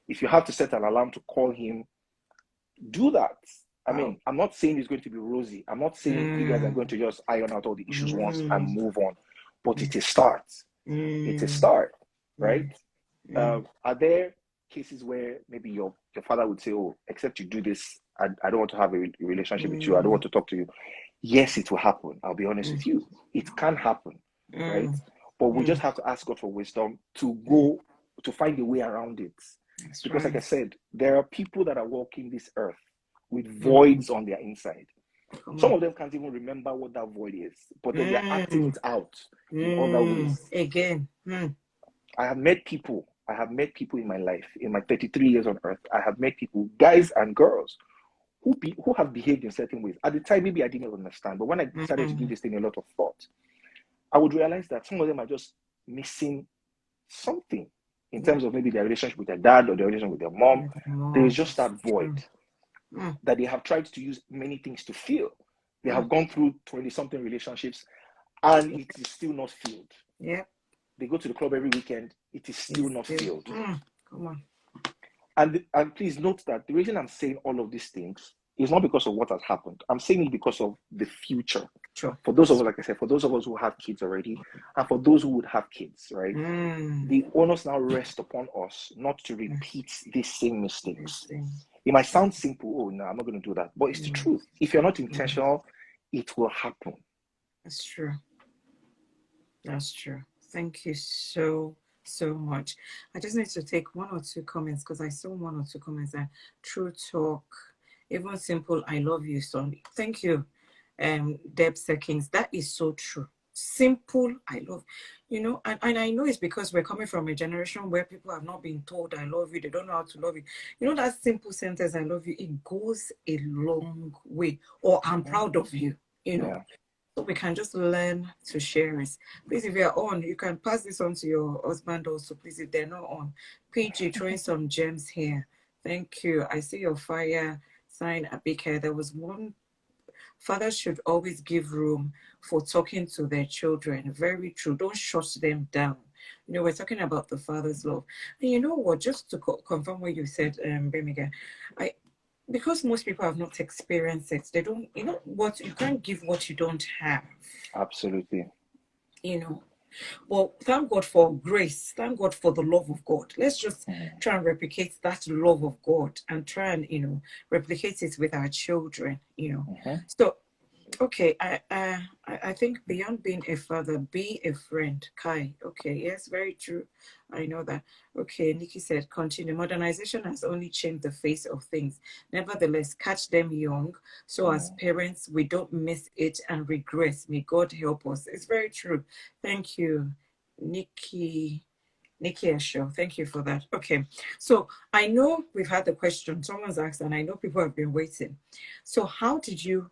If you have to set an alarm to call him, do that. I mean, I'm not saying it's going to be rosy. I'm not saying you guys are going to just iron out all the issues once and move on, but it's a start. It's a start, right? Are there cases where maybe your father would say, oh, except you do this, I don't want to have a relationship with you. I don't want to talk to you. Yes, it will happen. I'll be honest with you. It can happen, right? But we just have to ask God for wisdom to find a way around it. Because like I said, there are people that are walking this earth with voids on their inside. Come Some on. of them can't even remember what that void is, but then they're acting it out in other Mm. ways. Again. Mm. I have met people in my life, in my 33 years on earth. I have met people, guys and girls, who have behaved in certain ways. At the time, maybe I didn't understand, but when I started to give this thing a lot of thought, I would realize that some of them are just missing something in Yeah. terms of maybe their relationship with their dad or their relationship with their mom. There is Mom. just that void True. Mm. that they have tried to use many things to fill. They Mm. have gone through 20 something relationships and it is still not filled. Yeah. They go to the club every weekend, it is still It's not still. filled. Mm. Come on. And please note that the reason I'm saying all of these things is not because of what has happened. I'm saying it because of the future. Sure. For those of us, like I said, for those of us who have kids already, and for those who would have kids, right? Mm. The onus now rests upon us not to Mm. repeat these same This mistakes. thing. It might sound simple, oh no, I'm not going to do that. But it's the Mm. truth. If you're not Mm. intentional, it will happen. That's true. That's true. Thank you so much. I just need to take one or two comments because I saw one or two comments that true talk, even simple, I love you, son. Thank you, Deb Sekins. That is so true. Simple, I love, and I know it's because we're coming from a generation where people have not been told I love you, they don't know how to love you. That simple sentence, I love you, it goes a long way. Or I'm proud of you, you know. Yeah. So we can just learn to share it. Please, if you're on, you can pass this on to your husband also. Please, if they're not on. PG, throwing some gems here. Thank you. I see your fire sign, Abike. There was one. Fathers should always give room for talking to their children. Very true. Don't shut them down. We're talking about the father's love. And you know what? Just to confirm what you said, Bemiga, because most people have not experienced it, they don't, what, you can't give what you don't have, Absolutely. you know. Well, thank God for grace. Thank God for the love of God. Let's just try and replicate that love of God and try and, replicate it with our children. So okay, I think beyond being a father, be a friend. Kai, okay, yes, very true. I know that. Okay, Nikki said, continue. Modernization has only changed the face of things. Nevertheless, catch them young, so as parents, we don't miss it and regress. May God help us. It's very true. Thank you, Nikki. Nikki Esho, thank you for that. Okay, so I know we've had the question. Someone's asked, and I know people have been waiting. So, how did you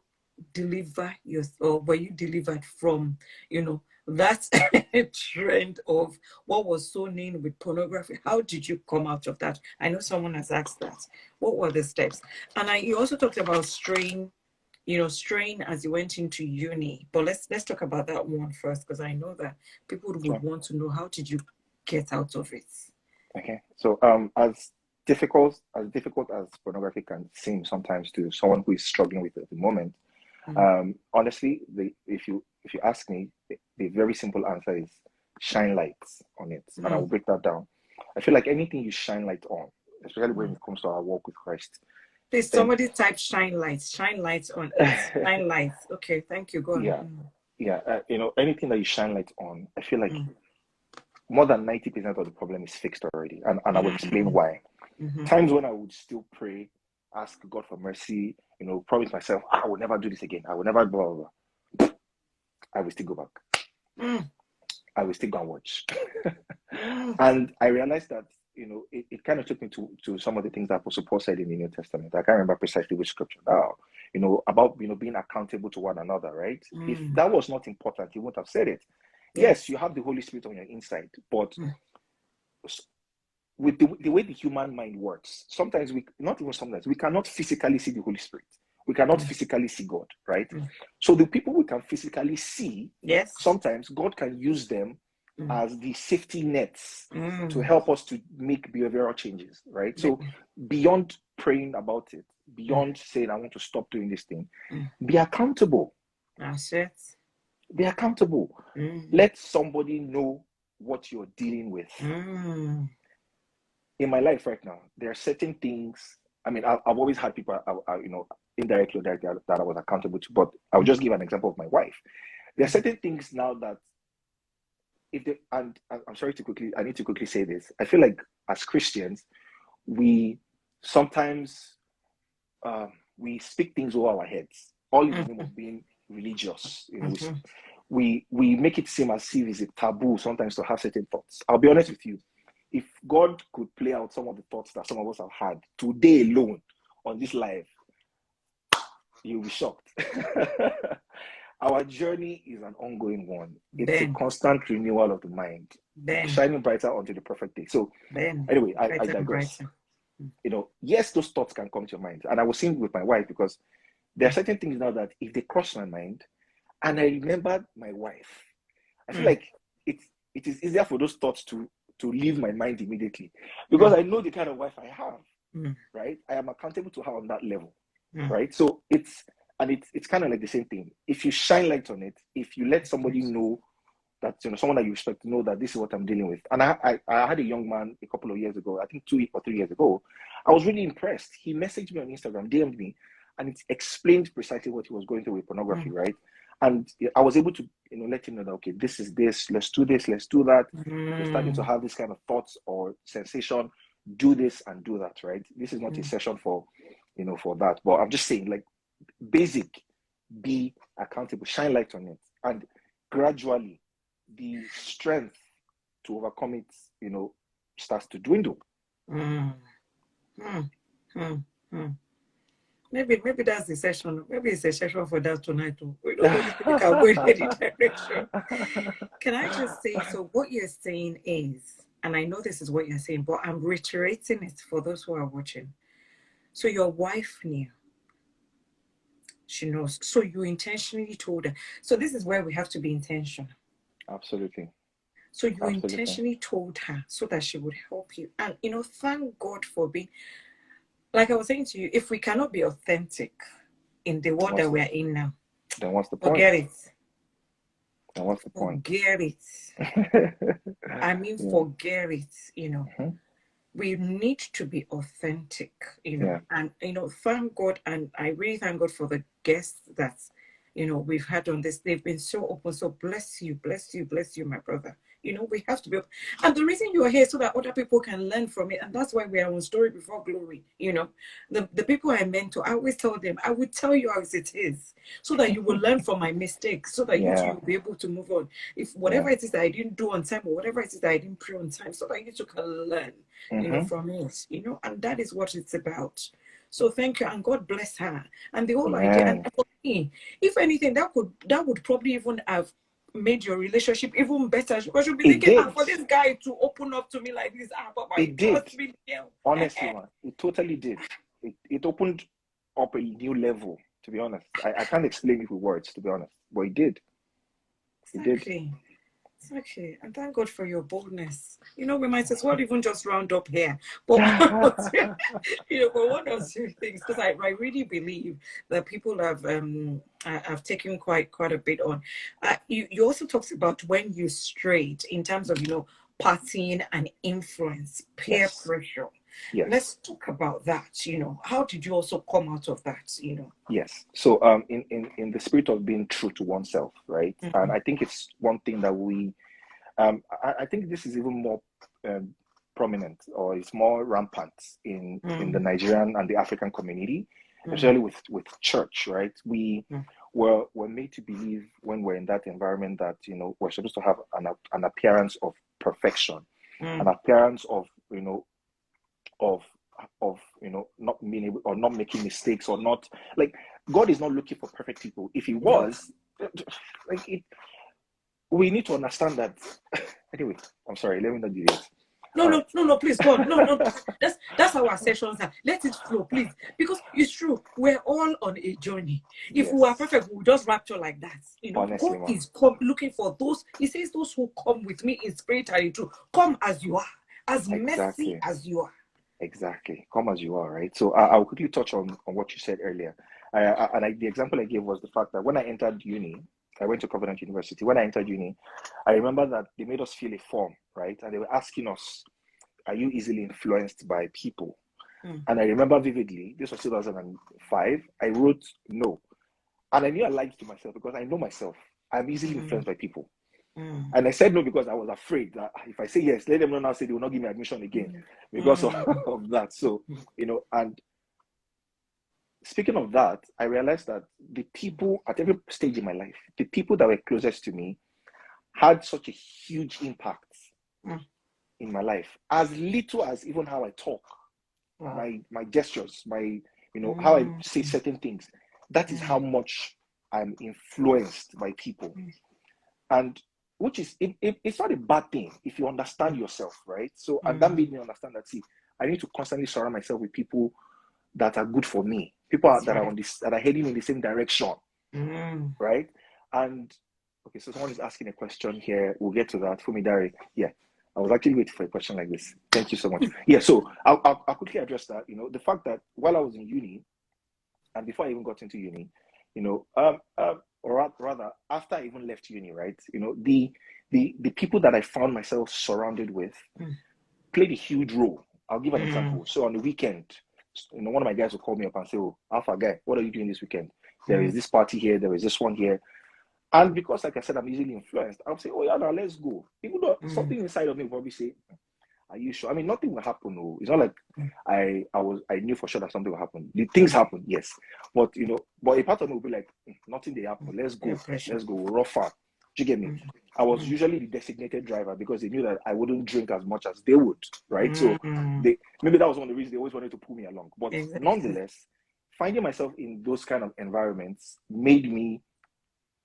deliver or were you delivered from that trend of what was so named with pornography? How did you come out of that? I know someone has asked that. What were the steps? And you also talked about strain as you went into uni, but let's talk about that one first, because I know that people would Sure. want to know, how did you get out of it? Okay. So as difficult as pornography can seem sometimes to someone who is struggling with it at the moment, honestly, if you ask me, the very simple answer is shine lights on it, and I will break that down. I feel like anything you shine light on, especially when it comes to our walk with Christ, Please, then somebody type shine lights on it. Shine lights. Okay, thank you. Go yeah, on. yeah, anything that you shine light on, I feel like more than 90% of the problem is fixed already, and I will explain why. Times when I would still pray, ask God for mercy, promise myself, I will never do this again. I will never blah blah blah. I will still go back. I will still go and watch. And I realized that, it kind of took me to some of the things that Apostle Paul said in the New Testament. I can't remember precisely which scripture now, about, being accountable to one another, right? If that was not important, he wouldn't have said it. Yes, you have the Holy Spirit on your inside, but with the way the human mind works, sometimes we cannot physically see the Holy Spirit. We cannot physically see God, right? So the people we can physically see, Yes. sometimes God can use them as the safety nets to help us to make behavioral changes, right? So beyond praying about it, beyond saying, I want to stop doing this thing, be accountable. That's it. Be accountable. Let somebody know what you're dealing with. In my life right now, there are certain things. I mean, I've always had people, indirectly or directly, that I was accountable to. But I'll just give an example of my wife. There are certain things now that, and I'm sorry I need to quickly say this. I feel like as Christians, we sometimes we speak things over our heads. all in the name of being religious. Mm-hmm. We make it seem as if it's a taboo sometimes to have certain thoughts. I'll be honest with you. If God could play out some of the thoughts that some of us have had today alone on this live, you'll be shocked. Our journey is an ongoing one. It's a Ben, constant renewal of the mind, Ben, shining brighter until the perfect day. So Ben, anyway, I brighter and digress. brighter. Yes, those thoughts can come to your mind. And I was saying with my wife, because there are certain things now that if they cross my mind and I remember my wife, I feel like it is easier for those thoughts to leave my mind immediately, because I know the kind of wife I have, right? I am accountable to her on that level, right? So it's kind of like the same thing. If you shine light on it, if you let somebody know that, someone that you respect, know that this is what I'm dealing with. And I had a young man a couple of years ago, I think 2 or 3 years ago. I was really impressed. He messaged me on Instagram, DM'd me, and it explained precisely what he was going through with pornography, right? And I was able to, let him know that, okay, this is this, let's do this, let's do that. If you're starting to have this kind of thoughts or sensation, do this and do that, right? This is not a session for, for that. But I'm just saying, like, basic, be accountable, shine light on it. And gradually, the strength to overcome it, starts to dwindle. Maybe that's the session. Maybe it's a session for that tonight too. We don't know, this people can go in any direction. Can I just say, so what you're saying is, and I know this is what you're saying, but I'm reiterating it for those who are watching. So your wife knew. She knows. So you intentionally told her. So this is where we have to be intentional. Absolutely. So you intentionally told her so that she would help you. And, thank God for being, like I was saying to you, if we cannot be authentic in the world that we're in now, then what's the point? Forget it. Then what's the point? Forget it. I mean, forget it, We need to be authentic, and, thank God. And I really thank God for the guests that, we've had on this. They've been so open. So bless you, my brother. We have to be open. And the reason you are here so that other people can learn from it. And that's why we are on Story Before Glory. The people I mentor, I always tell them, I will tell you as it is, so that you will learn from my mistakes, so that you will be able to move on. If whatever it is that I didn't do on time, or whatever it is that I didn't pray on time, so that you too can learn, from it, and that is what it's about. So thank you, and God bless her. And the whole idea, and for me, if anything, that would probably even have made your relationship even better, because you'll be thinking, for this guy to open up to me like this, Papa, it did. Me, honestly, man, it totally did. It opened up a new level, to be honest. I can't explain it with words, to be honest, but it did. Exactly. Exactly. And thank God for your boldness. We might as well even just round up here. But but one or two things, because I really believe that people have taken quite a bit on. You also talked about when you strayed in terms of partying and influence, peer pressure. Yes. Let's talk about that. How did you also come out of that? Yes. So in the spirit of being true to oneself, right? And I think it's one thing that we I think this is even more prominent, or it's more rampant in the Nigerian and the African community, especially with church, right? We were made to believe, when we're in that environment, that we're supposed to have an appearance of perfection, an appearance of not being able, or not making mistakes, or not, like, God is not looking for perfect people. If he was, we need to understand that. Anyway, I'm sorry, let me not do this. No, please, God, no. That's how our sessions are. Let it flow, please, because it's true. We're all on a journey. If we were perfect, we would just rapture like that. Honestly, God is looking for those. He says, "Those who come with me in spirit and in truth, come as you are, as messy as you are." Exactly, come as you are, right? So I'll quickly touch on what you said earlier. The example I gave was the fact that when I entered uni, I went to Covenant University. When I entered uni, I remember that they made us fill a form, right? And they were asking us, are you easily influenced by people? And I remember vividly, this was 2005, I wrote no. And I knew I lied to myself, because I know myself. I'm easily influenced by people. And I said no because I was afraid that if I say yes, let them know now, say they will not give me admission again because of that. So, and speaking of that, I realized that the people at every stage in my life, the people that were closest to me had such a huge impact Mm. in my life, as little as even how I talk, Wow. my gestures, my how I Mm. say certain things. That is how Mm. much I'm influenced by people, Mm. and which is it's not a bad thing if you understand yourself, right? So, and that Mm. made me understand that, see, I need to constantly surround myself with people that are good for me, people That's that are right. on this, that are heading in the same direction, Mm. right? And okay, so someone is asking a question here. We'll get to that. Fumidari, yeah. I was actually waiting for a question like this. Thank you so much. Yeah, so I'll quickly address that. The fact that while I was in uni, and before I even got into uni, or rather after I even left uni, right? The people that I found myself surrounded with Mm. played a huge role. I'll give an Mm. example. So on the weekend, one of my guys will call me up and say, "Oh, Alpha guy, what are you doing this weekend? There is Mm. this party here, there is this one here." And because, like I said, I'm easily influenced, I'll say, "Oh yeah, now let's go." Even though Mm. something inside of me will probably say, "Are you sure?" I mean, nothing will happen. No, it's not like Mm. I knew for sure that something will happen. The things happen, yes, but but a part of me will be like, nothing they happen. Let's Peer go, pressure. let's go, rough far. Do you get me? Mm. I was Mm. usually the designated driver because they knew that I wouldn't drink as much as they would, right? So Mm. they maybe that was one of the reasons they always wanted to pull me along. But Exactly. nonetheless, finding myself in those kind of environments made me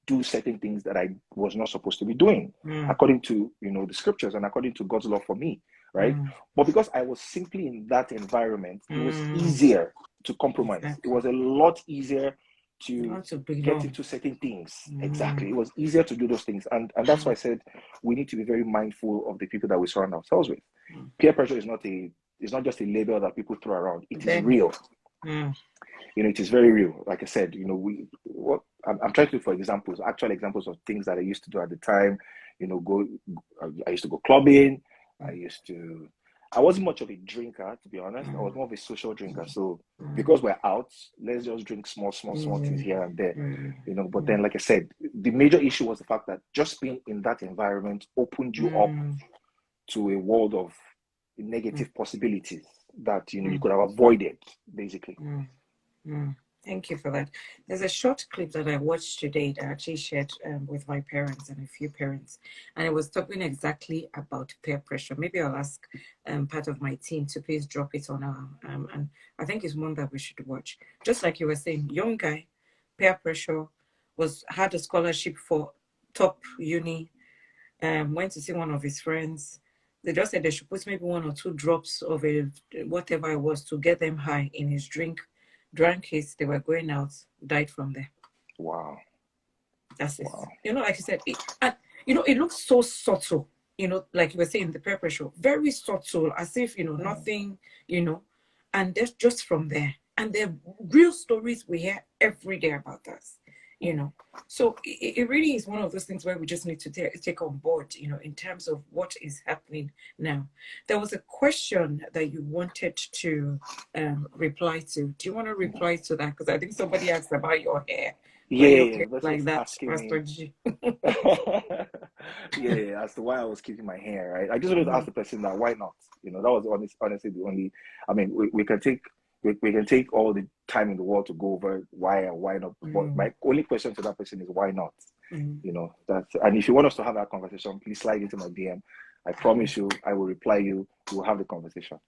do certain things that I was not supposed to be doing, Mm. according to the scriptures and according to God's love for me, right? Mm. But because I was simply in that environment, it was Mm. easier to compromise. It Exactly. was a lot easier You to want to get belong. into certain things. Exactly. Mm. It was easier to do those things. And that's why I said we need to be very mindful of the people that we surround ourselves with. Mm. Peer pressure is not just a label that people throw around. It is Then. real. Mm. It is very real. Like I said, I'm trying to look for examples, actual examples of things that I used to do at the time. Go. I used to go clubbing. I Mm. used to. I wasn't much of a drinker, to be honest. I was Mm. more of a social drinker. So Mm. because we're out, let's just drink small things Mm. here and there. Mm. But Mm. then, like I said, the major issue was the fact that just being in that environment opened you up Mm. to a world of Mm. negative possibilities that you Mm. could have avoided, basically. Mm. Mm. Thank you for that. There's a short clip that I watched today that I actually shared with my parents and a few parents, and it was talking exactly about peer pressure. Maybe I'll ask part of my team to please drop it on our and I think it's one that we should watch. Just like you were saying, young guy, peer pressure, had a scholarship for top uni, went to see one of his friends. They just said they should put maybe 1 or 2 drops of a whatever it was to get them high in his drink. Drank it, they were going out, died from there. Wow. That's it. Wow. Like you said, it looks so subtle. Like you were saying, the pepper show, very subtle, as if nothing. You know, and that's just from there. And they're real stories we hear every day about us. You know, so it really is one of those things where we just need to take on board. In terms of what is happening now. There was a question that you wanted to reply to. Do you want to reply to that? Because I think somebody asked about your hair. Why your Yeah, hair the person like was that, asking Pastor me, G? yeah, as to why I was keeping my hair, right? I just wanted to ask Mm, the person that why not? That was honestly the only. I mean, we can take we can take all the time in the world to go over why and why not. But mm, my only question to that person is why not? mm. And if you want us to have that conversation, please slide into my DM. I I will. promise you, I will reply you. We'll have the conversation.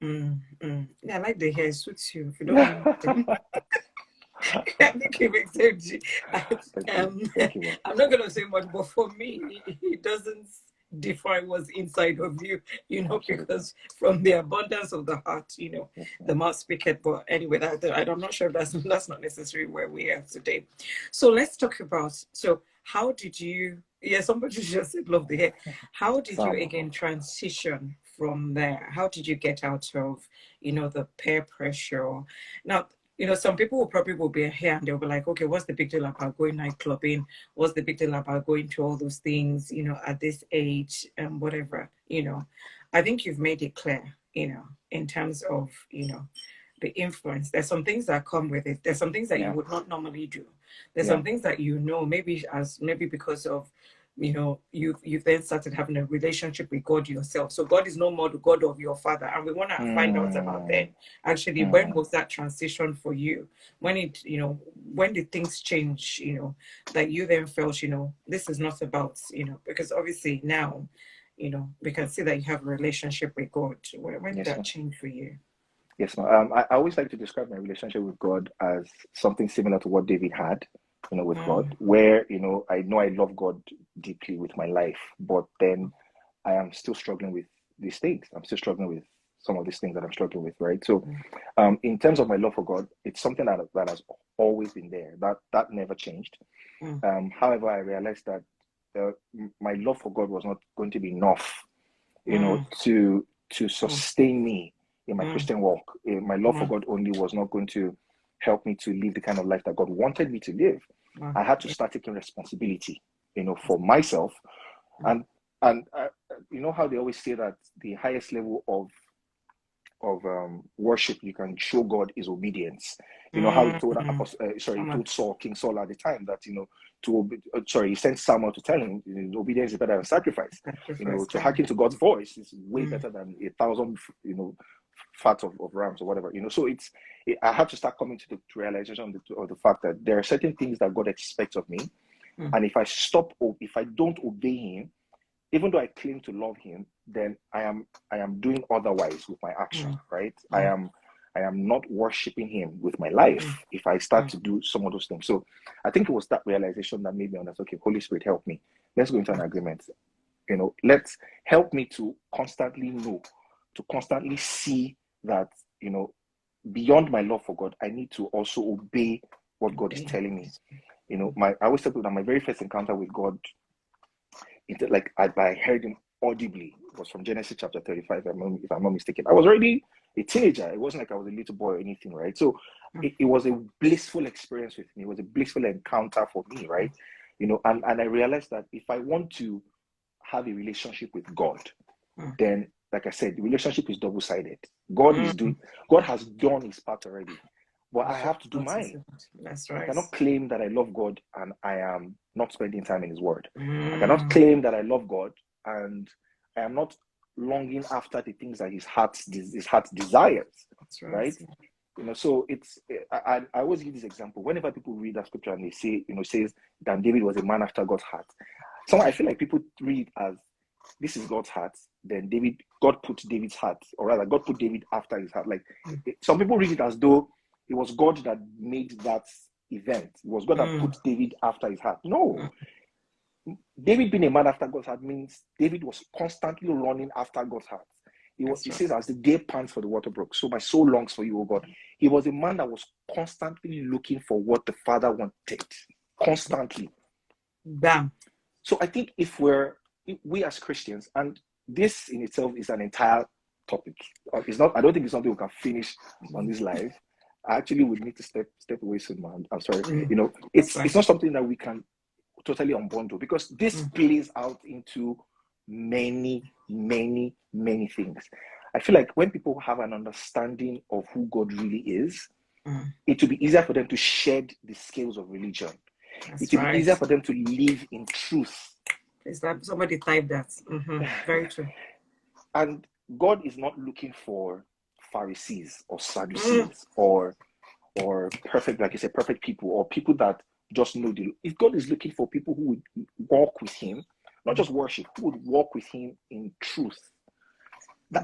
Yeah, I like the hair. It suits you. If you don't mind. I think it makes sense. Thank you, Um, thank you, man. I'm not gonna say much, but for me, it doesn't define what's inside of you, Absolutely. because from the abundance of the heart, Mhm. the mouth speaketh. But anyway, I'm not sure that's not necessarily where we are today. So let's talk about. So how did you? Yeah, somebody just said love the hair. How did you Sam. again transition from there? How did you get out of the peer pressure? Now, some people will be here and they'll be like, okay, what's the big deal about going night clubbing? What's the big deal about going to all those things, at this age and whatever, I think you've made it clear, in terms of, the influence. There's some things that come with it. There's some things that you Yeah, would not normally do. There's yeah, some things that maybe because of you've then started having a relationship with God yourself. So God is no more the God of your father. And we want to find out about then. Actually, when was that transition for you? When did things change, that you then felt, this is not about, because obviously now, we can see that you have a relationship with God. When did Yes, that ma'am. change for you? Yes, ma'am. I always like to describe my relationship with God as something similar to what David had, with God, where, I know I love God deeply with my life, but then I am still struggling with these things. I'm still struggling with some of these things that I'm struggling with, right? So, in terms of my love for God, it's something that has always been there. That never changed. However, I realized that my love for God was not going to be enough, to sustain me in my Christian walk. My love for God only was not going to help me to live the kind of life that God wanted me to live. I had to start taking responsibility, for myself. And how they always say that the highest level of worship you can show God is obedience. How he told he told King Saul at the time that he sent Samuel to tell him obedience is better than sacrifice. To hearken to God's voice is way better than 1,000 fat of rams or whatever. So I have to start coming to the realization of the fact that there are certain things that God expects of me, and if I don't obey him, even though I claim to love him, then I am doing otherwise with my action, right? I am not worshiping him with my life if I start to do some of those things. So I think it was that realization that made me understand, okay, Holy Spirit, help me. Let's go into an agreement. Let's help me to constantly know, to constantly see that, beyond my love for God, I need to also obey what God is telling me. I always tell people that my very first encounter with God, I heard him audibly. It was from Genesis chapter 35, if I'm not mistaken. I was already a teenager. It wasn't like I was a little boy or anything, right? So it was a blissful experience with me. It was a blissful encounter for me, right? And I realized that if I want to have a relationship with God, then, like I said, the relationship is double-sided. God has done his part already, but I have to do mine. That's right. I cannot claim that I love God and I am not spending time in his word. I cannot claim that I love God and I am not longing after the things that his heart desires. That's right? So I always give this example. Whenever people read that scripture and they say, says that David was a man after God's heart. I feel like people read it as this is God's heart, then God put David's heart, or rather God put David after his heart. Like some people read it as though it was God that made that event. It was God that put David after his heart. No. David being a man after God's heart means David was constantly running after God's heart. He says, as the deer pants for the water brook, so my soul longs for you, O God. He was a man that was constantly looking for what the Father wanted. Constantly. Bam. So I think if we as Christians, and this in itself is an entire topic. It's not. I don't think it's something we can finish on this live. I actually would need to step away soon, man. I'm sorry. It's not something that we can totally unbundle, because this plays out into many, many, many things. I feel like when people have an understanding of who God really is, it will be easier for them to shed the scales of religion. It will be easier for them to live in truth. It's like somebody typed that. Very true. And God is not looking for Pharisees or Sadducees or perfect, like you said, perfect people, or people that just know if God is looking for people who would walk with him, not just worship, who would walk with him in truth.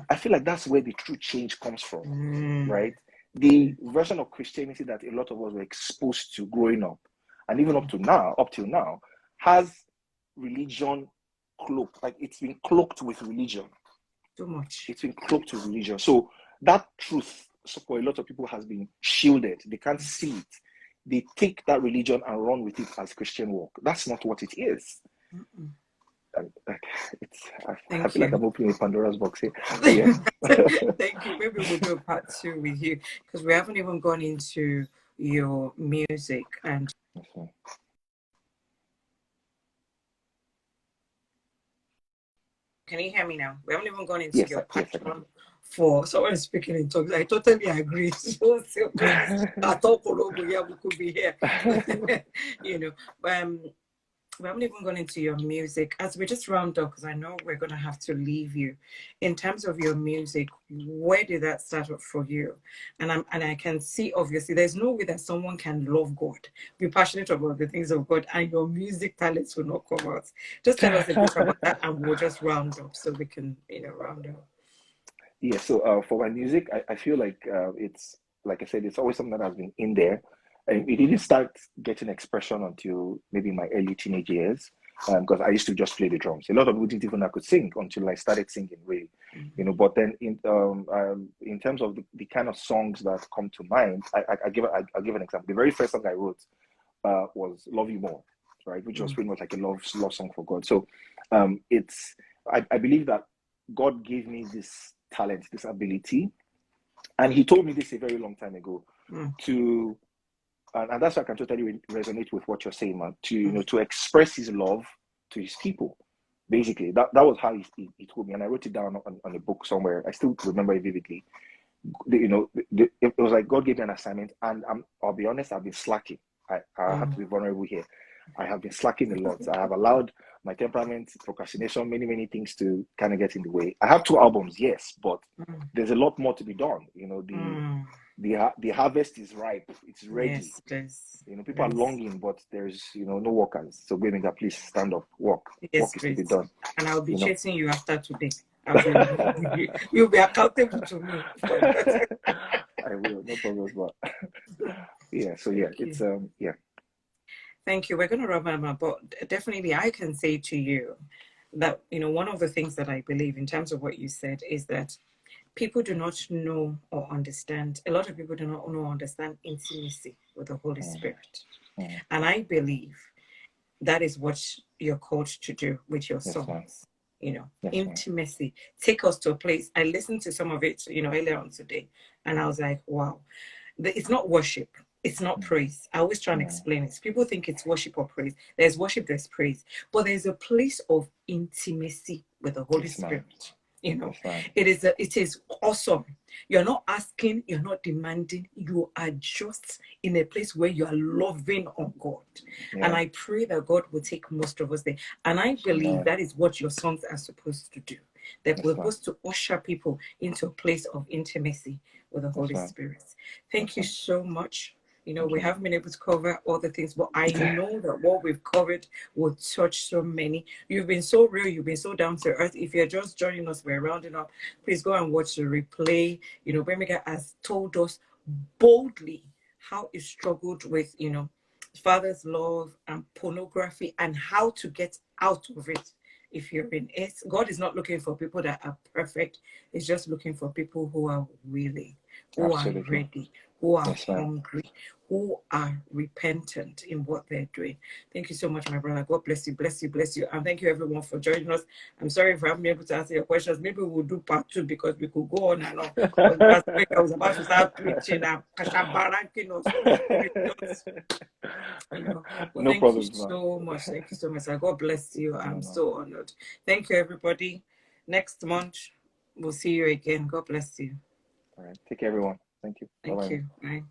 I feel like that's where the true change comes from, right? The version of Christianity that a lot of us were exposed to growing up, and even up till now, has religion cloaked. Like it's been cloaked with religion. Too much. It's been cloaked with religion. So that truth, for a lot of people, has been shielded. They can't see it. They take that religion and run with it as Christian work. That's not what it is. I feel like I'm opening a Pandora's box here. Yeah. Thank you. Maybe we'll do a part 2 with you, because we haven't even gone into your music. And can you hear me now? We haven't even gone into your passion for someone speaking in tongues. I totally agree. So I thought we could be here. we haven't even gone into your music. As we just round up, because I know we're going to have to leave you. In terms of your music, where did that start up for you? And I can see, obviously, there's no way that someone can love God, be passionate about the things of God, and your music talents will not come out. Just tell us a bit about that, and we'll just round up so we can, round up. Yeah, so for my music, I feel like it's, like I said, it's always something that has been in there. And it didn't start getting expression until maybe my early teenage years, because I used to just play the drums. A lot of people didn't even know I could sing until I started singing, really. But then in terms of the kind of songs that come to mind, I'll give an example. The very first song I wrote was "Love You More," right, which was pretty much like a love song for God. So it's I believe that God gave me this talent, this ability, and He told me this a very long time ago to. And that's why I can totally resonate with what you're saying, man. To express His love to His people, basically. That was how he told me, and I wrote it down on a book somewhere. I still remember it vividly. It was like God gave me an assignment, and I'll be honest, I've been slacking. I have to be vulnerable here. I have been slacking a lot. I have allowed my temperament, procrastination, many things to kind of get in the way. I have 2 albums, yes, but there's a lot more to be done. The harvest is ripe. It's ready. Yes, People are longing, but there's no workers. So Gwemiga, please stand up. Work. Yes, Work is to be done. And I'll be chasing you after today. You'll be accountable to me. I will, no problem. But yeah, so yeah, it's yeah. Thank you. We're going to wrap up, but definitely I can say to you that, one of the things that I believe in terms of what you said is that people do not know or understand. A lot of people do not know or understand intimacy with the Holy Spirit. And I believe that is what you're called to do with your songs. Intimacy. Take us to a place. I listened to some of it, earlier on today, and I was like, wow. It's not worship. It's not praise. I always try and explain it. People think it's worship or praise. There's worship, there's praise. But there's a place of intimacy with the Holy Spirit. It is awesome. You're not asking, you're not demanding, you are just in a place where you are loving on God. And I pray that God will take most of us there. And I believe that is what your songs are supposed to do. That we're supposed to usher people into a place of intimacy with the Holy Spirit. Thank you so much. We haven't been able to cover all the things, but I know that what we've covered will touch so many. You've been so real. You've been so down to earth. If you're just joining us, we're rounding up. Please go and watch the replay. Bemiga has told us boldly how he struggled with, father's love and pornography and how to get out of it. If you're in it, God is not looking for people that are perfect. He's just looking for people who are willing, who are ready, who are hungry, who are repentant in what they're doing. Thank you so much, my brother. God bless you, bless you, bless you. And thank you, everyone, for joining us. I'm sorry if I haven't been able to answer your questions. Maybe we'll do part 2 because we could go on and on. Last week I was about to start preaching and kashabaranking us. No thank problem, you so much. Thank you so much. God bless you. I'm so honored. Thank you, everybody. Next month, we'll see you again. God bless you. All right. Take care, everyone. Thank you. Thank Bye-bye. you. Bye.